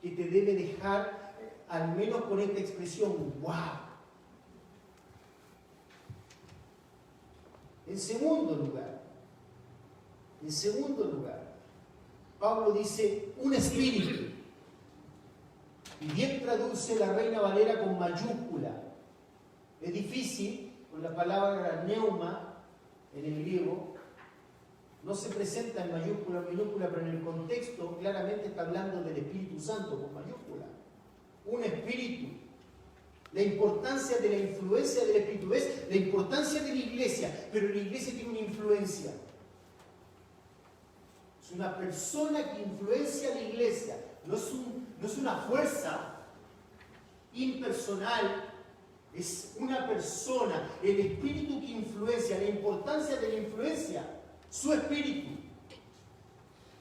que te debe dejar, al menos con esta expresión, ¡wow! En segundo lugar, Pablo dice un espíritu. Y bien traduce la Reina Valera con mayúscula. Es difícil, con la palabra neuma en el griego. No se presenta en mayúscula o minúscula, pero en el contexto claramente está hablando del Espíritu Santo con mayúscula. Un espíritu. La importancia de la influencia del Espíritu. ¿Ves? La importancia de la iglesia. Pero la iglesia tiene una influencia. Es una persona que influencia a la iglesia. No es una fuerza impersonal. Es una persona. El Espíritu que influencia. La importancia de la influencia. Su Espíritu.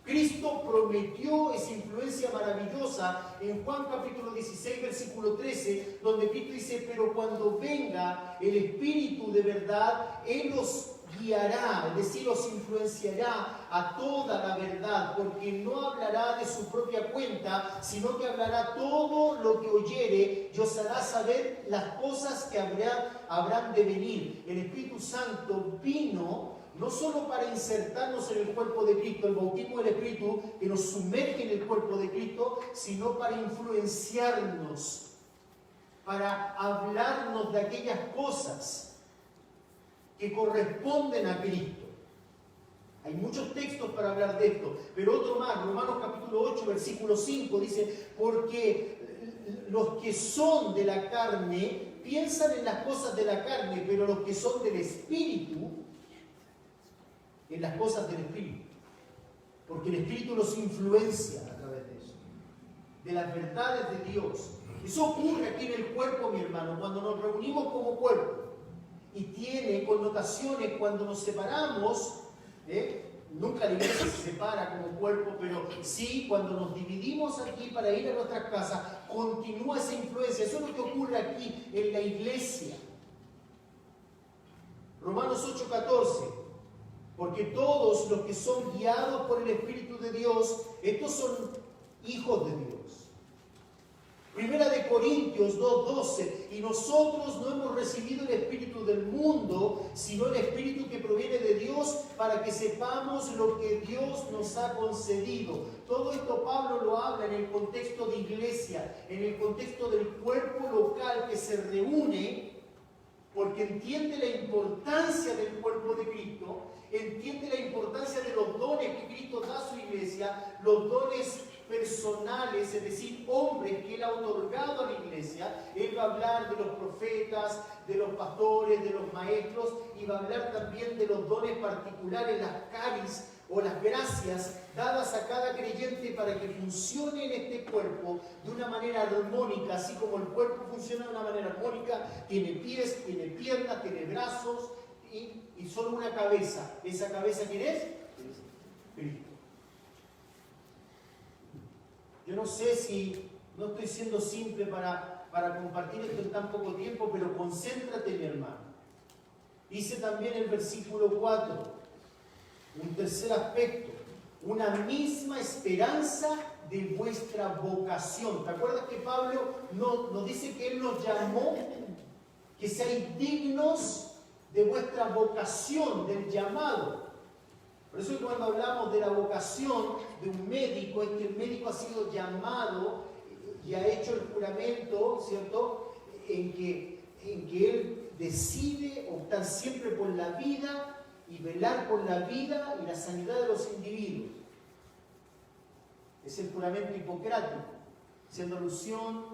Cristo prometió esa influencia maravillosa en Juan capítulo 16, versículo 13, donde Cristo dice: pero cuando venga el Espíritu de verdad, Él os guiará, es decir, os influenciará a toda la verdad, porque no hablará de su propia cuenta, sino que hablará todo lo que oyere y os hará saber las cosas que habrán de venir. El Espíritu Santo vino no solo para insertarnos en el cuerpo de Cristo, el bautismo del Espíritu que nos sumerge en el cuerpo de Cristo, sino para influenciarnos, para hablarnos de aquellas cosas que corresponden a Cristo. Hay muchos textos para hablar de esto, pero otro más, Romanos capítulo 8, versículo 5, dice: porque los que son de la carne piensan en las cosas de la carne, pero los que son del Espíritu, en las cosas del Espíritu. Porque el Espíritu nos influencia a través de eso, de las verdades de Dios. Eso ocurre aquí en el cuerpo, mi hermano, cuando nos reunimos como cuerpo. Y tiene connotaciones cuando nos separamos. Nunca la iglesia se separa como cuerpo, pero sí cuando nos dividimos aquí para ir a nuestras casas, continúa esa influencia. Eso es lo que ocurre aquí en la iglesia. Romanos 8:14. Porque todos los que son guiados por el Espíritu de Dios, estos son hijos de Dios. Primera de Corintios 2:12. Y nosotros no hemos recibido el espíritu del mundo, sino el Espíritu que proviene de Dios, para que sepamos lo que Dios nos ha concedido. Todo esto Pablo lo habla en el contexto de iglesia, en el contexto del cuerpo local que se reúne, porque entiende la importancia del cuerpo de Cristo, entiende la importancia de los dones que Cristo da a su iglesia, los dones personales, es decir, hombres que Él ha otorgado a la iglesia. Él va a hablar de los profetas, de los pastores, de los maestros, y va a hablar también de los dones particulares, las caris o las gracias dadas a cada creyente para que funcione en este cuerpo de una manera armónica, así como el cuerpo funciona de una manera armónica, tiene pies, tiene piernas, tiene brazos y solo una cabeza. ¿Esa cabeza quién es? Cristo. Yo no sé si no estoy siendo simple para compartir esto en tan poco tiempo, pero concéntrate, mi hermano. Dice también el versículo 4, un tercer aspecto, una misma esperanza de vuestra vocación. ¿Te acuerdas que Pablo nos dice que Él nos llamó, que seáis dignos de vuestra vocación, del llamado? Por eso cuando hablamos de la vocación de un médico, es que el médico ha sido llamado y ha hecho el juramento, ¿cierto?, en que él decide optar siempre por la vida y velar por la vida y la sanidad de los individuos. Es el juramento hipocrático, haciendo alusión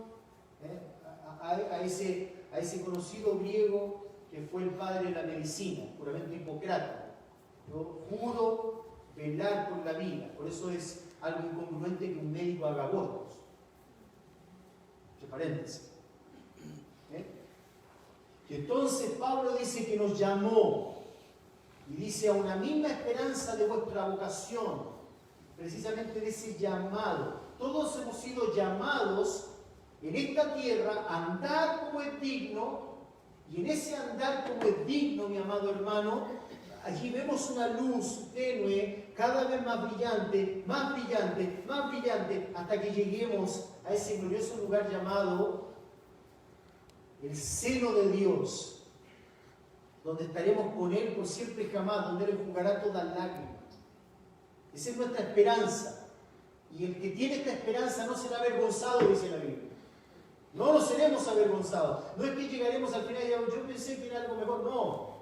a ese conocido griego que fue el padre de la medicina, el juramento hipocrático. Yo juro velar por la vida. Por eso es algo incongruente que un médico haga abortos. Entre paréntesis. Y entonces Pablo dice que nos llamó y dice a una misma esperanza de vuestra vocación, precisamente de ese llamado. Todos hemos sido llamados en esta tierra a andar como es digno, y en ese andar como es digno, mi amado hermano, allí vemos una luz tenue, cada vez más brillante, más brillante, más brillante, hasta que lleguemos a ese glorioso lugar llamado el seno de Dios, donde estaremos con Él por siempre y jamás, donde Él enjugará todas lágrimas. Esa es nuestra esperanza. Y el que tiene esta esperanza no será avergonzado, dice la Biblia. No nos seremos avergonzados. No es que llegaremos al final y digamos, yo pensé que era algo mejor. No.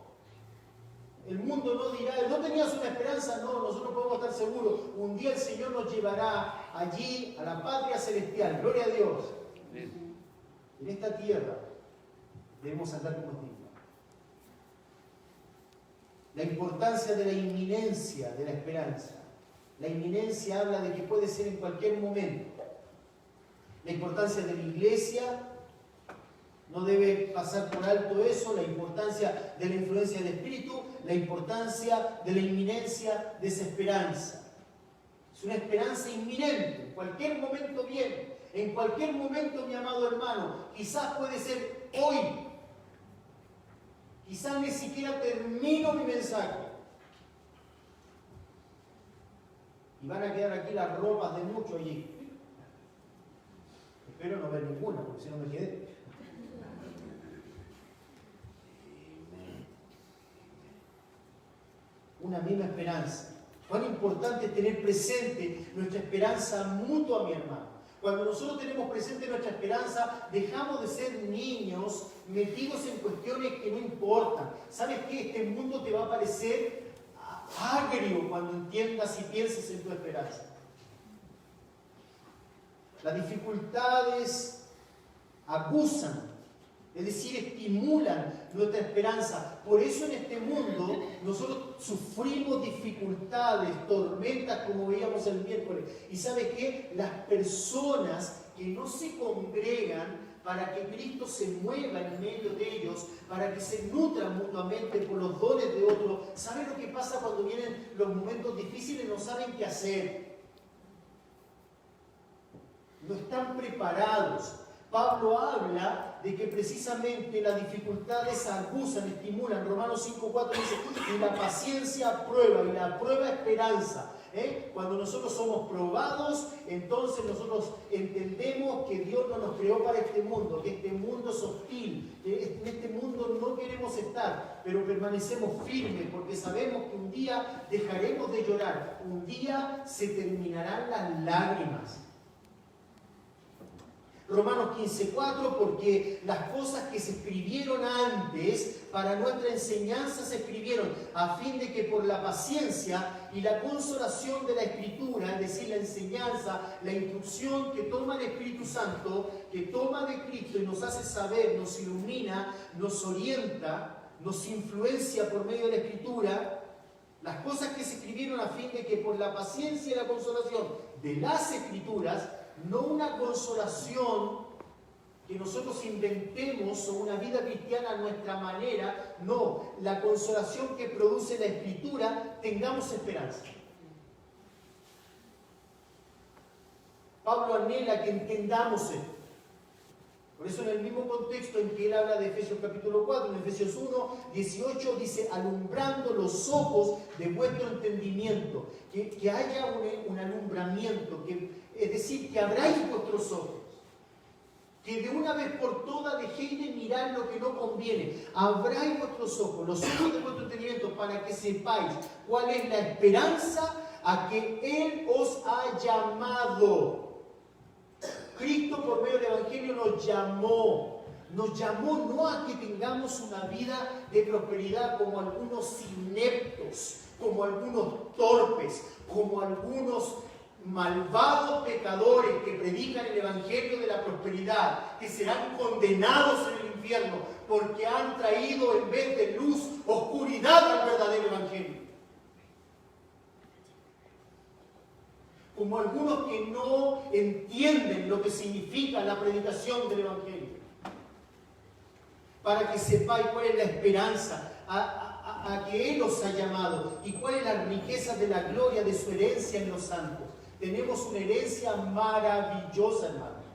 El mundo no dirá, no tenías una esperanza. No, nosotros podemos estar seguros. Un día el Señor nos llevará allí a la patria celestial. Gloria a Dios. En esta tierra debemos andar como dignos. La importancia de la inminencia de la esperanza. La inminencia habla de que puede ser en cualquier momento. La importancia de la iglesia, no debe pasar por alto eso, la importancia de la influencia del Espíritu, la importancia de la inminencia de esa esperanza. Es una esperanza inminente, en cualquier momento viene, en cualquier momento, mi amado hermano, quizás puede ser hoy, quizás ni siquiera termino mi mensaje. Y van a quedar aquí las ropas de muchos allí. Espero no ver ninguna, porque si no me quedé. Una misma esperanza. Cuán importante es tener presente nuestra esperanza mutua, mi hermano. Cuando nosotros tenemos presente nuestra esperanza, dejamos de ser niños metidos en cuestiones que no importan. ¿Sabes qué? Este mundo te va a parecer agrio cuando entiendas y pienses en tu esperanza. Las dificultades acusan, es decir, estimulan nuestra esperanza. Por eso en este mundo nosotros sufrimos dificultades, tormentas, como veíamos el miércoles. ¿Y sabes qué? Las personas que no se congregan para que Cristo se mueva en medio de ellos, para que se nutran mutuamente por los dones de otros, ¿saben lo que pasa cuando vienen los momentos difíciles? No saben qué hacer. No están preparados. Pablo habla de que precisamente las dificultades acusan, estimulan. Romanos 5:4 dice, y la paciencia prueba, y la prueba esperanza. Cuando nosotros somos probados, entonces nosotros entendemos que Dios no nos creó para este mundo, que este mundo es hostil, que en este mundo no queremos estar, pero permanecemos firmes porque sabemos que un día dejaremos de llorar, un día se terminarán las lágrimas. Romanos 15:4, porque las cosas que se escribieron antes para nuestra enseñanza se escribieron a fin de que por la paciencia y la consolación de la Escritura, es decir, la enseñanza, la instrucción que toma el Espíritu Santo, que toma de Cristo y nos hace saber, nos ilumina, nos orienta, nos influencia por medio de la Escritura, las cosas que se escribieron a fin de que por la paciencia y la consolación de las Escrituras, no una consolación que nosotros inventemos o una vida cristiana a nuestra manera, no, la consolación que produce la Escritura, tengamos esperanza. Pablo anhela que entendamos esto. Por eso en el mismo contexto en que él habla de Efesios capítulo 4, en Efesios 1, 18, dice, alumbrando los ojos de vuestro entendimiento, que haya un alumbramiento, es decir, que abráis vuestros ojos, que de una vez por todas dejéis de mirar lo que no conviene, abráis vuestros ojos, los ojos de vuestro entendimiento, para que sepáis cuál es la esperanza a que Él os ha llamado. Cristo por medio del Evangelio nos llamó no a que tengamos una vida de prosperidad como algunos ineptos, como algunos torpes, como algunos malvados pecadores que predican el Evangelio de la prosperidad, que serán condenados en el infierno porque han traído en vez de luz, oscuridad al verdadero Evangelio. Como algunos que no entienden lo que significa la predicación del Evangelio. Para que sepáis cuál es la esperanza a que Él os ha llamado y cuál es la riqueza de la gloria de su herencia en los santos. Tenemos una herencia maravillosa, hermano.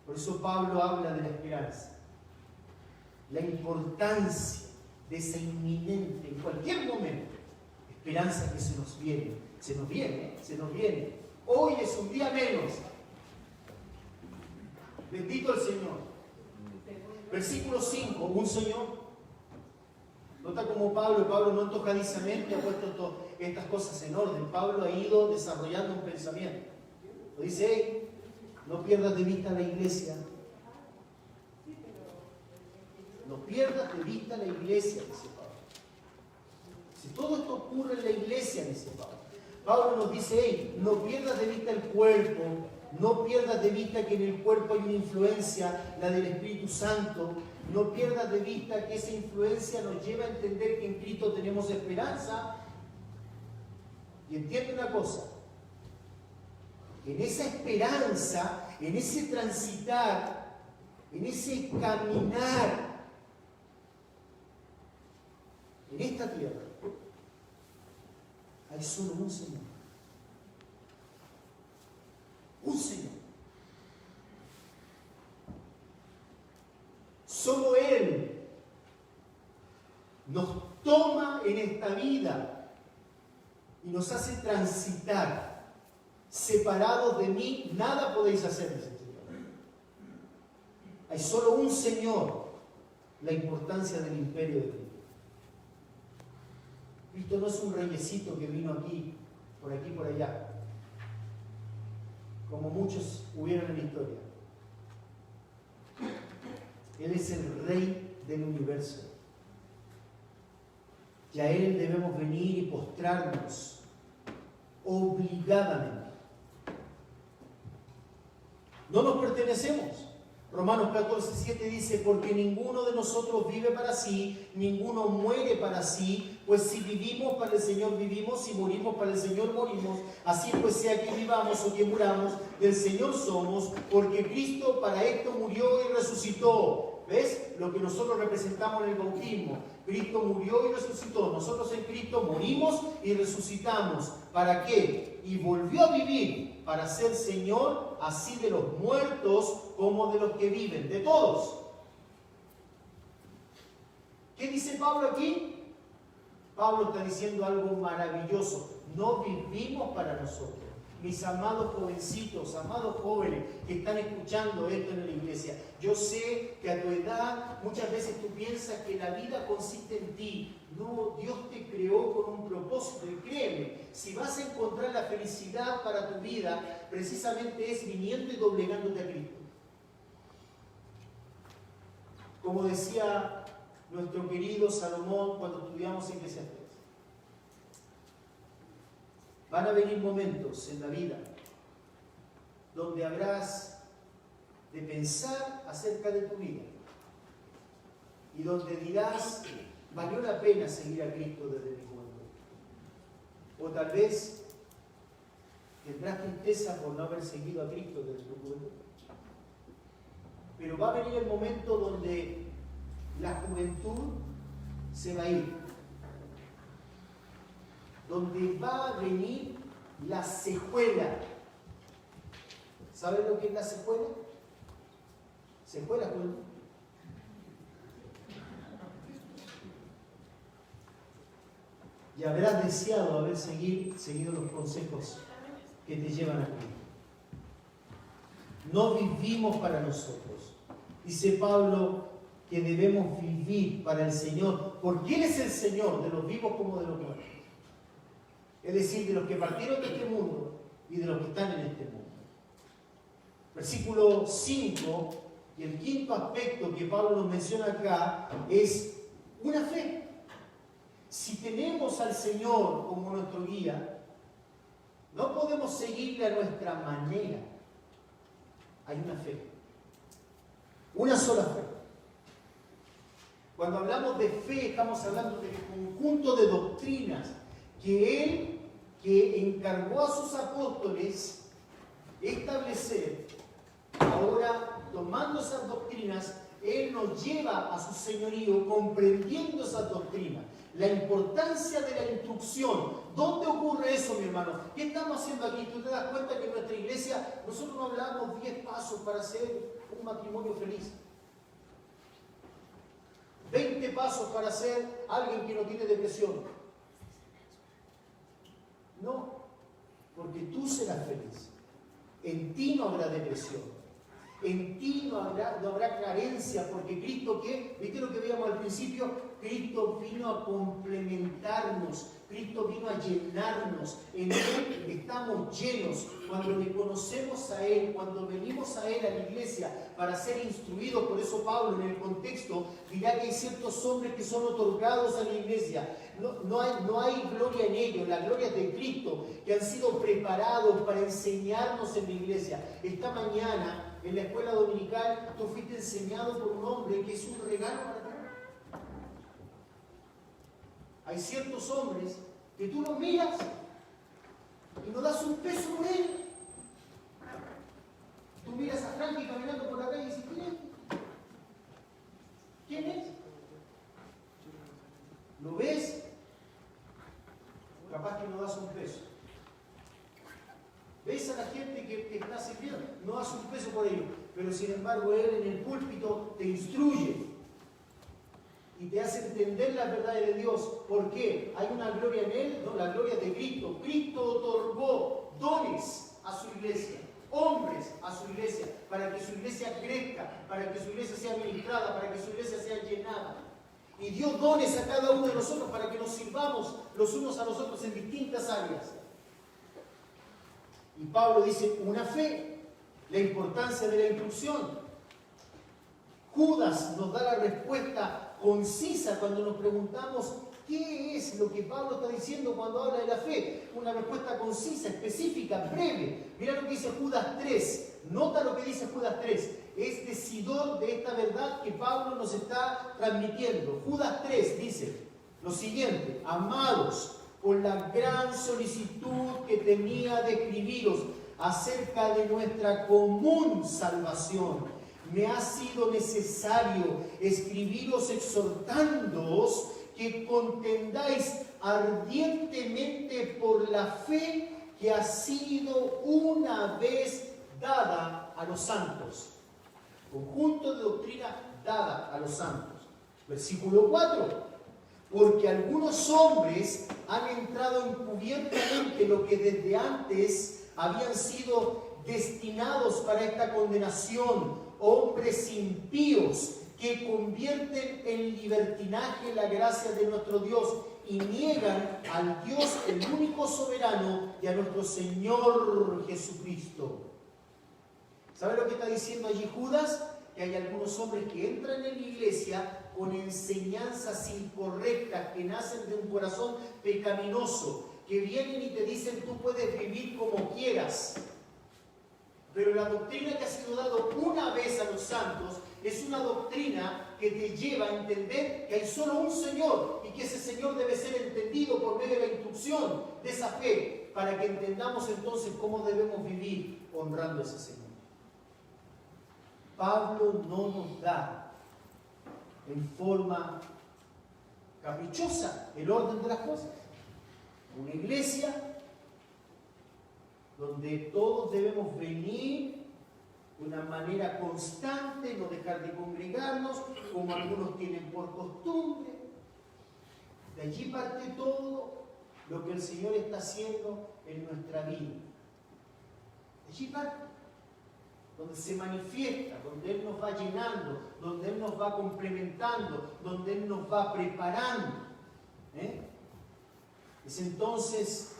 Por eso Pablo habla de la esperanza. La importancia de esa inminente, en cualquier momento, esperanza que se nos viene. Hoy es un día menos. Bendito el Señor. Versículo 5, un Señor. Nota como Pablo no antojadizamente ha puesto estas cosas en orden. Pablo ha ido desarrollando un pensamiento. Lo dice, hey, no pierdas de vista la iglesia. No pierdas de vista la iglesia, dice Pablo. Si todo esto ocurre en la iglesia, dice Pablo. Pablo nos dice, hey, no pierdas de vista el cuerpo, no pierdas de vista que en el cuerpo hay una influencia, la del Espíritu Santo. No pierdas de vista que esa influencia nos lleva a entender que en Cristo tenemos esperanza. Y entiende una cosa, en esa esperanza, en ese transitar, en ese caminar en esta tierra, hay solo un Señor. Un Señor. Solo Él nos toma en esta vida y nos hace transitar. Separados de mí, nada podéis hacer, dice el Señor. Hay solo un Señor. La importancia del imperio de Cristo. Cristo no es un reyecito que vino aquí, por allá, como muchos hubieron en la historia. Él es el Rey del universo. Y a Él debemos venir y postrarnos obligadamente. No nos pertenecemos. Romanos 14:7 dice, porque ninguno de nosotros vive para sí, ninguno muere para sí, pues si vivimos para el Señor vivimos, si morimos para el Señor morimos, así pues sea que vivamos o que muramos, del Señor somos, porque Cristo para esto murió y resucitó. ¿Ves? Lo que nosotros representamos en el bautismo. Cristo murió y resucitó. Nosotros en Cristo morimos y resucitamos. ¿Para qué? Y volvió a vivir para ser Señor así de los muertos como de los que viven, de todos. ¿Qué dice Pablo aquí? Pablo está diciendo algo maravilloso. No vivimos para nosotros. Mis amados jovencitos, amados jóvenes que están escuchando esto en la iglesia, yo sé que a tu edad muchas veces tú piensas que la vida consiste en ti. No, Dios te creó con un propósito y créeme, si vas a encontrar la felicidad para tu vida, precisamente es viniendo y doblegándote a Cristo. Como decía nuestro querido Salomón cuando estudiamos Eclesiastés. Van a venir momentos en la vida donde habrás de pensar acerca de tu vida y donde dirás, valió la pena seguir a Cristo desde mi juventud. O tal vez tendrás tristeza por no haber seguido a Cristo desde tu juventud. Pero va a venir el momento donde la juventud se va a ir, donde va a venir la secuela. ¿Saben lo que es la secuela? Secuela, juventud. Y habrás deseado haber seguido los consejos que te llevan a Cristo. No vivimos para nosotros. Dice Pablo que debemos vivir para el Señor, porque Él es el Señor de los vivos como de los muertos. Es decir, de los que partieron de este mundo y de los que están en este mundo. Versículo 5, y el quinto aspecto que Pablo nos menciona acá es una fe. Si tenemos al Señor como nuestro guía, no podemos seguirle a nuestra manera. Hay una fe. Una sola fe. Cuando hablamos de fe, estamos hablando del conjunto de doctrinas que Él, que encargó a sus apóstoles establecer. Ahora, tomando esas doctrinas, Él nos lleva a su señorío comprendiendo esas doctrinas. La importancia de la instrucción. ¿Dónde ocurre eso, mi hermano? ¿Qué estamos haciendo aquí? ¿Tú te das cuenta que en nuestra iglesia nosotros no hablamos 10 pasos para hacer un matrimonio feliz? 20 pasos para ser alguien que no tiene depresión. No, porque tú serás feliz. En ti no habrá depresión. En ti no habrá carencia, porque Cristo, ¿qué? ¿Viste lo que veíamos al principio? Cristo vino a complementarnos, Cristo vino a llenarnos. En Él estamos llenos. Cuando le conocemos a Él, cuando venimos a Él, a la iglesia, para ser instruidos, por eso Pablo en el contexto dirá que hay ciertos hombres que son otorgados a la iglesia. No hay gloria en ellos, la gloria es de Cristo, que han sido preparados para enseñarnos en la iglesia. Esta mañana, en la escuela dominical, tú fuiste enseñado por un hombre que es un regalo para ti. Hay ciertos hombres que tú los miras y no das un peso por él. Tú miras a Frankie caminando por la calle y dices, ¿quién es? ¿Quién es? ¿Lo ves? Capaz que no das un peso. ¿Ves a la gente que está sirviendo? No das un peso por ello. Pero sin embargo, él en el púlpito te instruye y te hace entender las verdades de Dios. ¿Por qué? ¿Hay una gloria en él? No, la gloria es de Cristo. Cristo otorgó dones a su iglesia, hombres a su iglesia, para que su iglesia crezca, para que su iglesia sea ministrada, para que su iglesia sea llenada. Y dio dones a cada uno de nosotros para que nos sirvamos los unos a los otros en distintas áreas. Y Pablo dice, una fe, la importancia de la instrucción. Judas nos da la respuesta concisa cuando nos preguntamos qué es lo que Pablo está diciendo cuando habla de la fe. Una respuesta concisa, específica, breve. Mira lo que dice Judas 3. Nota lo que dice Judas 3. Es decidor de esta verdad que Pablo nos está transmitiendo. Judas 3 dice lo siguiente: amados, por la gran solicitud que tenía de escribiros acerca de nuestra común salvación, me ha sido necesario escribiros exhortándoos que contendáis ardientemente por la fe que ha sido una vez dada a los santos. Conjunto de doctrina dada a los santos. Versículo 4. Porque algunos hombres han entrado encubiertamente lo que desde antes habían sido destinados para esta condenación, hombres impíos que convierten en libertinaje la gracia de nuestro Dios y niegan al Dios, el único soberano, y a nuestro Señor Jesucristo. ¿Sabe lo que está diciendo allí Judas? que hay algunos hombres que entran en la iglesia con enseñanzas incorrectas, que nacen de un corazón pecaminoso, que vienen y te dicen tú puedes vivir como quieras. Pero la doctrina que ha sido dada una vez a los santos es una doctrina que te lleva a entender que hay solo un Señor y que ese Señor debe ser entendido por medio de la instrucción de esa fe, para que entendamos entonces cómo debemos vivir honrando a ese Señor. Pablo no nos da en forma caprichosa el orden de las cosas. Una iglesia donde todos debemos venir de una manera constante, no dejar de congregarnos, como algunos tienen por costumbre. De allí parte todo lo que el Señor está haciendo en nuestra vida. De allí parte, donde se manifiesta, donde Él nos va llenando, donde Él nos va complementando, donde Él nos va preparando. Es entonces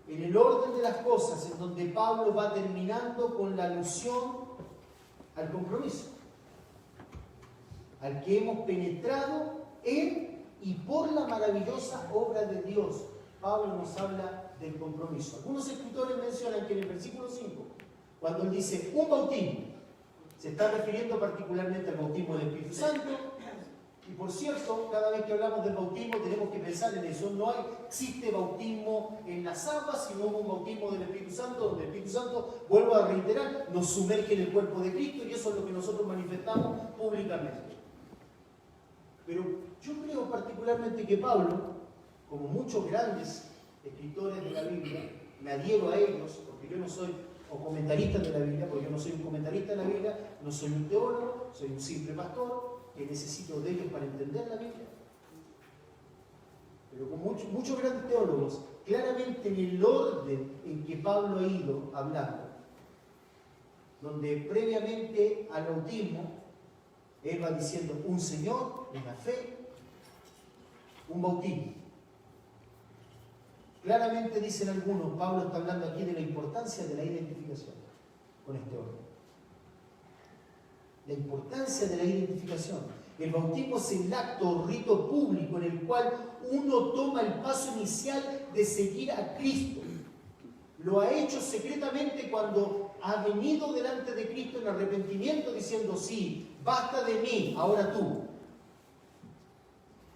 en el orden de las cosas en donde Pablo va terminando con la alusión al compromiso, al que hemos penetrado en y por la maravillosa obra de Dios. Pablo nos habla del compromiso. Algunos escritores mencionan que en el versículo 5, cuando él dice un bautismo, se está refiriendo particularmente al bautismo del Espíritu Santo. Y por cierto, cada vez que hablamos del bautismo tenemos que pensar en eso. No existe bautismo en las aguas, sino un bautismo del Espíritu Santo, donde el Espíritu Santo, vuelvo a reiterar, nos sumerge en el cuerpo de Cristo, y eso es lo que nosotros manifestamos públicamente. Pero yo creo particularmente que Pablo, como muchos grandes escritores de la Biblia, me adhiero a ellos, porque yo no soy comentarista de la Biblia, porque yo no soy un comentarista de la Biblia, no soy un teólogo, soy un simple pastor, que necesito de ellos para entender la Biblia. Pero con muchos grandes teólogos, claramente en el orden en que Pablo ha ido hablando, donde previamente al bautismo, él va diciendo un Señor, una fe, un bautismo. Claramente dicen algunos, Pablo está hablando aquí de la importancia de la identificación con este orden. La importancia de la identificación. El bautismo es el acto o rito público en el cual uno toma el paso inicial de seguir a Cristo. Lo ha hecho secretamente cuando ha venido delante de Cristo en arrepentimiento diciendo, sí, basta de mí, ahora tú.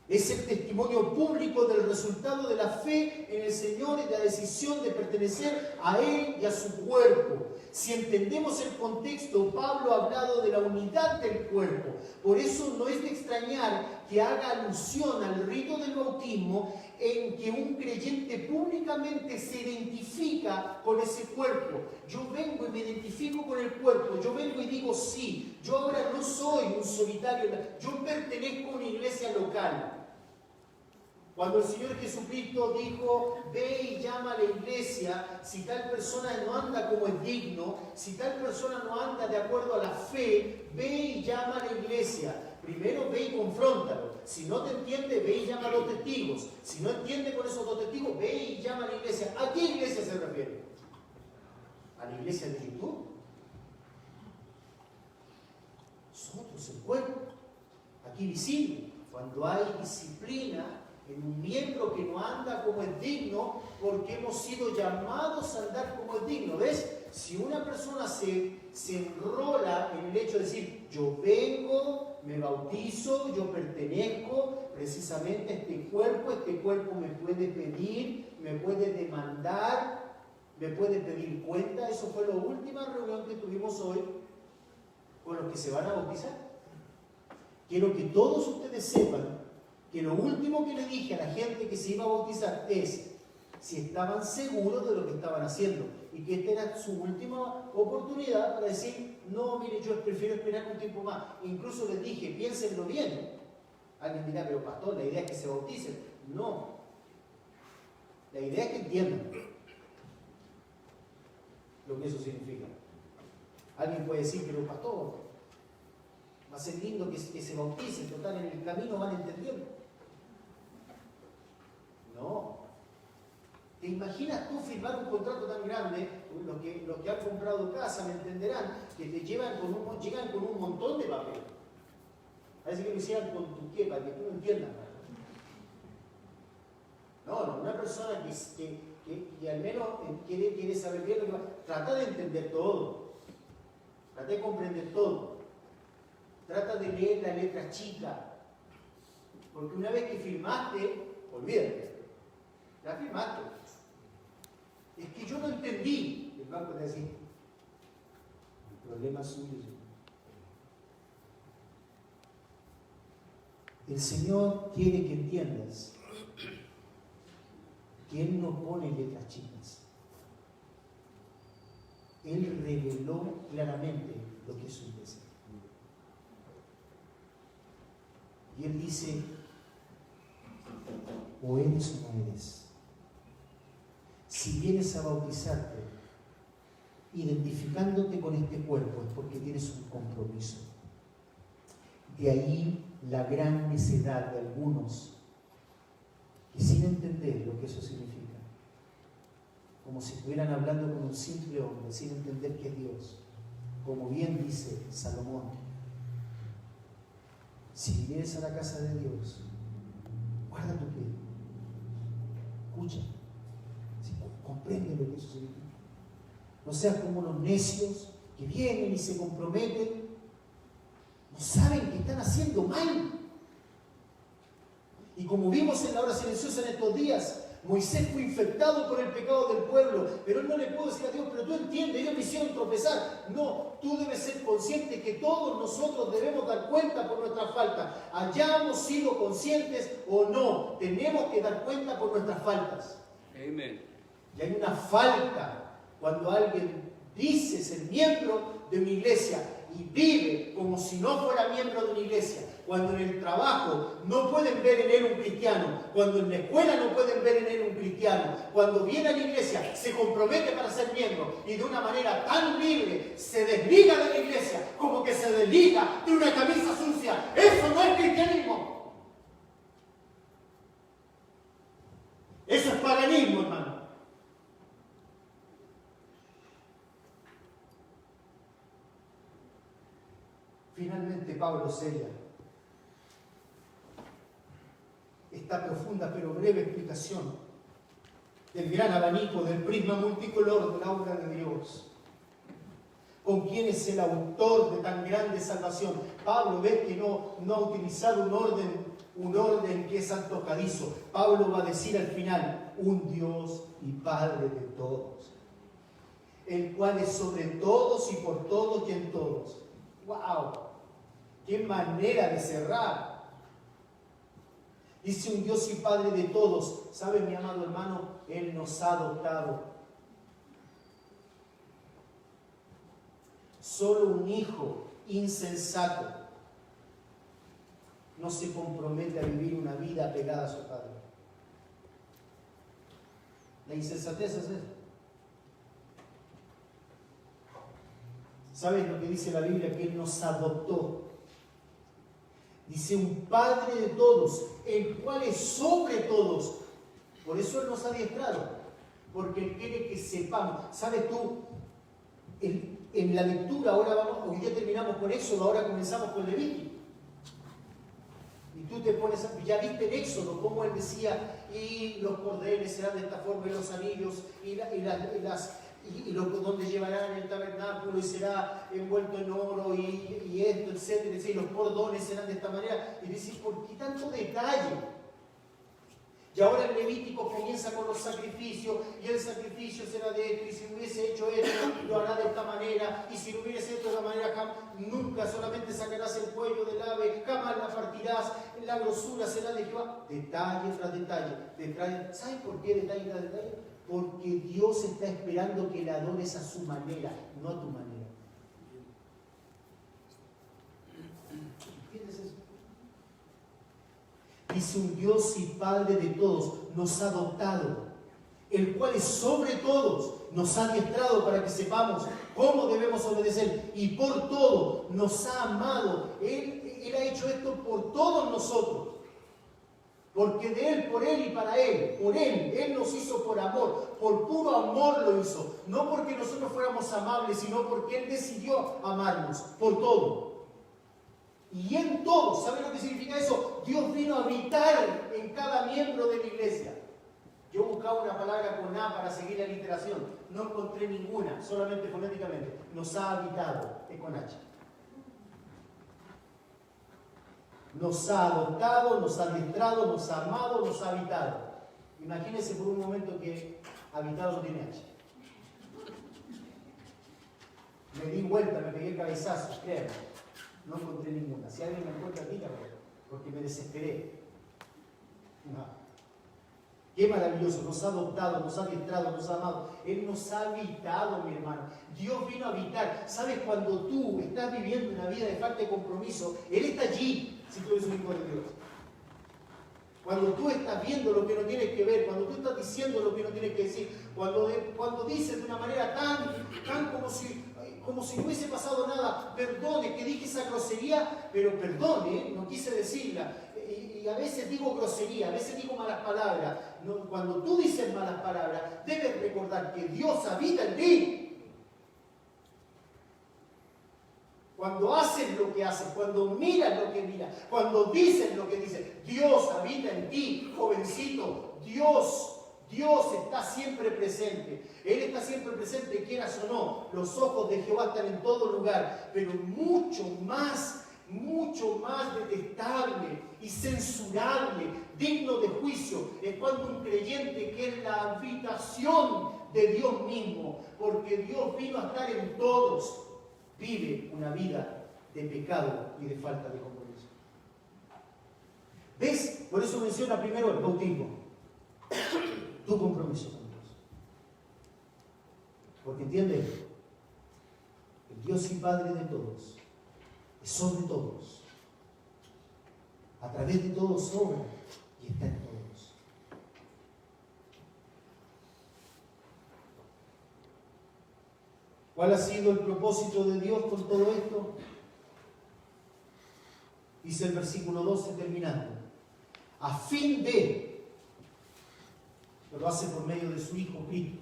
Es el testimonio público del resultado de la fe en el Señor y de la decisión de pertenecer a Él y a su cuerpo. Si entendemos el contexto, Pablo ha hablado de la unidad del cuerpo. Por eso no es de extrañar que haga alusión al rito del bautismo en que un creyente públicamente se identifica con ese cuerpo. Yo vengo y me identifico con el cuerpo. Yo vengo y digo, sí, yo ahora no soy un solitario, yo pertenezco a una iglesia local. Cuando el Señor Jesucristo dijo, ve y llama a la iglesia, si tal persona no anda como es digno, si tal persona no anda de acuerdo a la fe, ve y llama a la iglesia. Primero ve y confróntalo. Si no te entiende, ve y llama a los testigos. Si no entiende con esos dos testigos, ve y llama a la iglesia. ¿A qué iglesia se refiere? ¿A la iglesia de YouTube? Nosotros, el cuerpo, aquí visible. Cuando hay disciplina en un miembro que no anda como es digno, porque hemos sido llamados a andar como es digno. ¿Ves? Si una persona se enrola en el hecho de decir, yo vengo, me bautizo, yo pertenezco precisamente a este cuerpo me puede pedir, me puede demandar, me puede pedir cuenta. Eso fue la última reunión que tuvimos hoy con los que se van a bautizar. Quiero que todos ustedes sepan que lo último que le dije a la gente que se iba a bautizar es si estaban seguros de lo que estaban haciendo y que esta era su última oportunidad para decir, no, mire, yo prefiero esperar un tiempo más. Incluso les dije, piénsenlo bien. Alguien dirá, pero pastor, la idea es que se bauticen. No. La idea es que entiendan lo que eso significa. Alguien puede decir, pero pastor, va a ser lindo que se bauticen, total, en el camino van entendiendo. No. Ten imaginas tú firmar un contrato tan grande? Los que han comprado casa me entenderán, que te llegan con un montón de papel. Parece que lo hicieran con tu qué, para que tú lo entiendas. No, una persona que al menos quiere saber bien lo que va. Trata de entender todo. Trata de comprender todo. Trata de leer la letra chica. Porque una vez que firmaste, olvídate. La firmaste. Es que yo no entendí. El banco te dice, el problema es suyo. El Señor quiere que entiendas que Él no pone letras chicas. Él reveló claramente lo que es su iglesia. Y Él dice, o eres o no eres. Si vienes a bautizarte identificándote con este cuerpo es porque tienes un compromiso. De ahí la gran necedad de algunos que sin entender lo que eso significa, como si estuvieran hablando con un simple hombre, sin entender que es Dios, como bien dice Salomón, si vienes a la casa de Dios, guarda tu pie, escucha, comprende lo que eso significa. No seas como los necios que vienen y se comprometen, no saben que están haciendo mal. Y como vimos en la hora silenciosa en estos días, Moisés fue infectado por el pecado del pueblo, pero él no le pudo decir a Dios, pero tú entiendes, ellos me hicieron tropezar. No, tú debes ser consciente que todos nosotros debemos dar cuenta por nuestras faltas. Hayamos sido conscientes o no, tenemos que dar cuenta por nuestras faltas. Amén. Y hay una falta cuando alguien dice ser miembro de una iglesia y vive como si no fuera miembro de una iglesia. Cuando en el trabajo no pueden ver en él un cristiano, cuando en la escuela no pueden ver en él un cristiano, cuando viene a la iglesia, se compromete para ser miembro y de una manera tan libre se desliga de la iglesia como que se desliga de una camisa sucia. Eso no es cristianismo. Eso es paganismo, hermano. Finalmente Pablo sella esta profunda pero breve explicación del gran abanico, del prisma multicolor de la obra de Dios. ¿Con quién es el autor de tan grande salvación? Pablo ve que no ha utilizado un orden que es antojadizo. Pablo va a decir al final, un Dios y Padre de todos, el cual es sobre todos y por todos y en todos. ¡Wow! ¡Qué manera de cerrar! Dice un Dios y Padre de todos. ¿Sabe, mi amado hermano? Él nos ha adoptado. Solo un hijo insensato no se compromete a vivir una vida apegada a su padre. La insensatez es eso. ¿Sabes lo que dice la Biblia? Que Él nos adoptó. Dice un Padre de todos, el cual es sobre todos. Por eso Él nos ha adiestrado. Porque Él quiere que sepamos. ¿Sabes tú? En la lectura, hoy ya terminamos con Éxodo, ahora comenzamos con Levítico. Y tú te pones, ya viste en Éxodo, cómo Él decía, y los cordeles serán de esta forma, y los anillos, y donde llevarán el tabernáculo y será envuelto en oro y esto, etcétera, y los cordones serán de esta manera. Y decís, ¿por qué tanto detalle? Y ahora el Levítico comienza con los sacrificios, y el sacrificio será de esto, y si hubiese hecho esto, lo hará de esta manera, y si lo hubiese hecho de esta manera, nunca solamente sacarás el cuello del ave, jamás la partirás, la grosura será de Jehová. Detalle tras detalle. ¿Sabes por qué detalle tras detalle? Porque Dios está esperando que le adores a su manera, no a tu manera. ¿Entiendes eso? Dice un Dios y Padre de todos, nos ha adoptado, el cual es sobre todos, nos ha adiestrado para que sepamos cómo debemos obedecer, y por todo nos ha amado. Él ha hecho esto por todos nosotros. Porque de Él, por Él y para Él, por Él, Él nos hizo por amor, por puro amor lo hizo. No porque nosotros fuéramos amables, sino porque Él decidió amarnos por todo. Y en todo, ¿saben lo que significa eso? Dios vino a habitar en cada miembro de la iglesia. Yo buscaba una palabra con A para seguir la literación. No encontré ninguna, solamente fonéticamente. Nos ha habitado, es con H. Nos ha adoptado, nos ha adiestrado, nos ha amado, nos ha habitado. Imagínense por un momento que habitado no tiene H. Me di vuelta, me pegué cabezazo, créanme. No encontré ninguna. Si alguien me encuentra, dígame, porque me desesperé. No. Qué maravilloso, nos ha adoptado, nos ha adiestrado, nos ha amado. Él nos ha habitado, mi hermano. Dios vino a habitar. ¿Sabes? Cuando tú estás viviendo una vida de falta de compromiso, Él está allí, si tú eres un hijo de Dios. Cuando tú estás viendo lo que no tienes que ver, cuando tú estás diciendo lo que no tienes que decir, cuando dices de una manera tan como si no hubiese pasado nada, perdone que dije esa grosería, pero perdone, no quise decirla. Y a veces digo grosería, a veces digo malas palabras. No, cuando tú dices malas palabras, debes recordar que Dios habita en ti. Cuando haces lo que haces, cuando miras lo que miras, cuando dices lo que dices, Dios habita en ti, jovencito. Dios está siempre presente. Él está siempre presente, quieras o no. Los ojos de Jehová están en todo lugar, pero mucho más detestable y censurable, digno de juicio, es cuando un creyente que es la habitación de Dios mismo, porque Dios vino a estar en todos, vive una vida de pecado y de falta de compromiso. ¿Ves? Por eso menciona primero el bautismo, tu compromiso con Dios. Porque entiende, el Dios y Padre de todos es sobre todos, a través de todos obra y está en todos. ¿Cuál ha sido el propósito de Dios con todo esto? Dice el versículo 12 terminando, a fin de, lo hace por medio de su Hijo Cristo,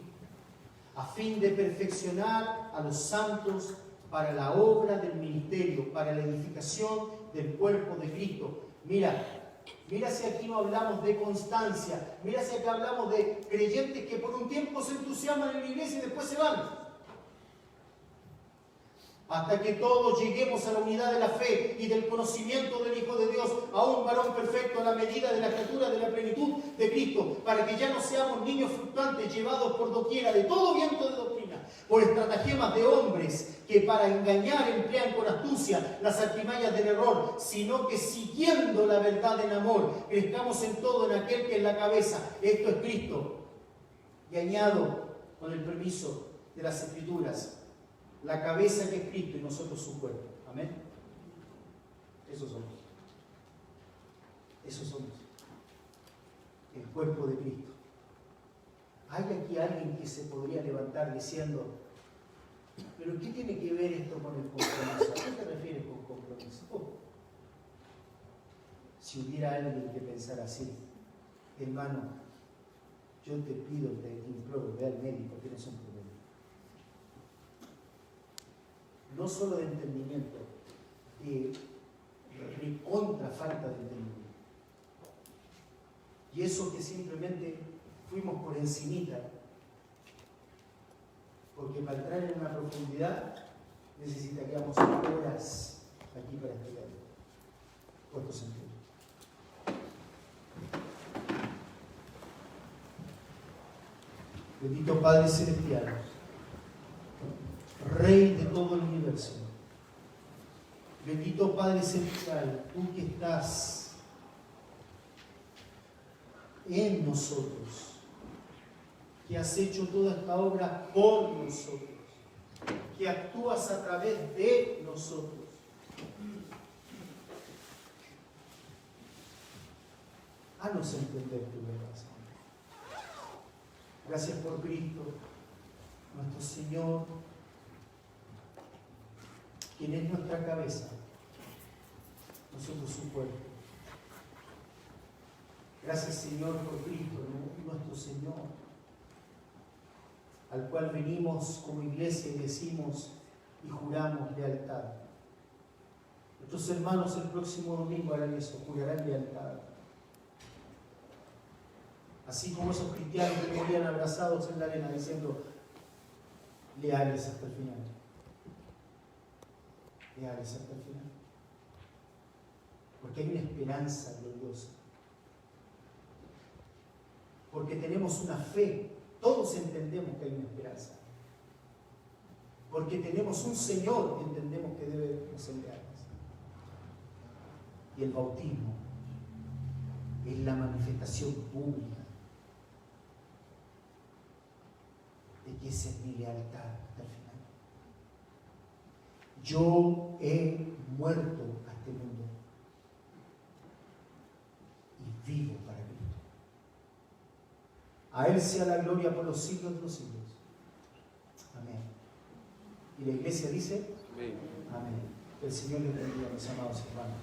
a fin de perfeccionar a los santos para la obra del ministerio, para la edificación del cuerpo de Cristo. Mira si aquí no hablamos de constancia, mira si aquí hablamos de creyentes que por un tiempo se entusiasman en la iglesia y después se van. Hasta que todos lleguemos a la unidad de la fe y del conocimiento del Hijo de Dios, a un varón perfecto a la medida de la estatura de la plenitud de Cristo, para que ya no seamos niños fluctuantes llevados por doquiera de todo viento de doctrina, por estratagemas de hombres que para engañar emplean con astucia las artimañas del error, sino que siguiendo la verdad en amor, crezcamos en todo en aquel que es la cabeza, esto es Cristo. Y añado, con el permiso de las Escrituras, la cabeza que es Cristo y nosotros su cuerpo. Amén. Eso somos. Eso somos. El cuerpo de Cristo. ¿Hay aquí alguien que se podría levantar diciendo, pero qué tiene que ver esto con el compromiso? ¿A qué te refieres con compromiso? Si hubiera alguien que pensara así, hermano, yo te pido, te imploro, ve al médico, tienes un problema. No solo de entendimiento, de contra falta de entendimiento. Y eso que simplemente fuimos por encimita, porque para entrar en una profundidad necesitaríamos horas aquí para estudiarlo. Puesto sentido. Bendito Padre Celestial, Rey de todo el universo. Bendito Padre Celestial, tú que estás en nosotros, que has hecho toda esta obra por nosotros, que actúas a través de nosotros. Haznos entender tu verdad, Señor. Gracias por Cristo, nuestro Señor, quien es nuestra cabeza, nosotros su cuerpo. Gracias, Señor, por Cristo, nuestro Señor, al cual venimos como iglesia y decimos y juramos lealtad. Nuestros hermanos el próximo domingo harán eso, jurarán lealtad. Así como esos cristianos que morían abrazados en la arena diciendo, leales hasta el final. Leales hasta el final. Porque hay una esperanza gloriosa. Porque tenemos una fe. Todos entendemos que hay una esperanza. Porque tenemos un Señor que entendemos que debemos ser leales. Y el bautismo es la manifestación pública de que esa es mi lealtad hasta el final. Yo he muerto a este mundo y vivo para Cristo. A Él sea la gloria por los siglos de los siglos. Amén. Y la iglesia dice, amén. El Señor les bendiga, mis amados hermanos.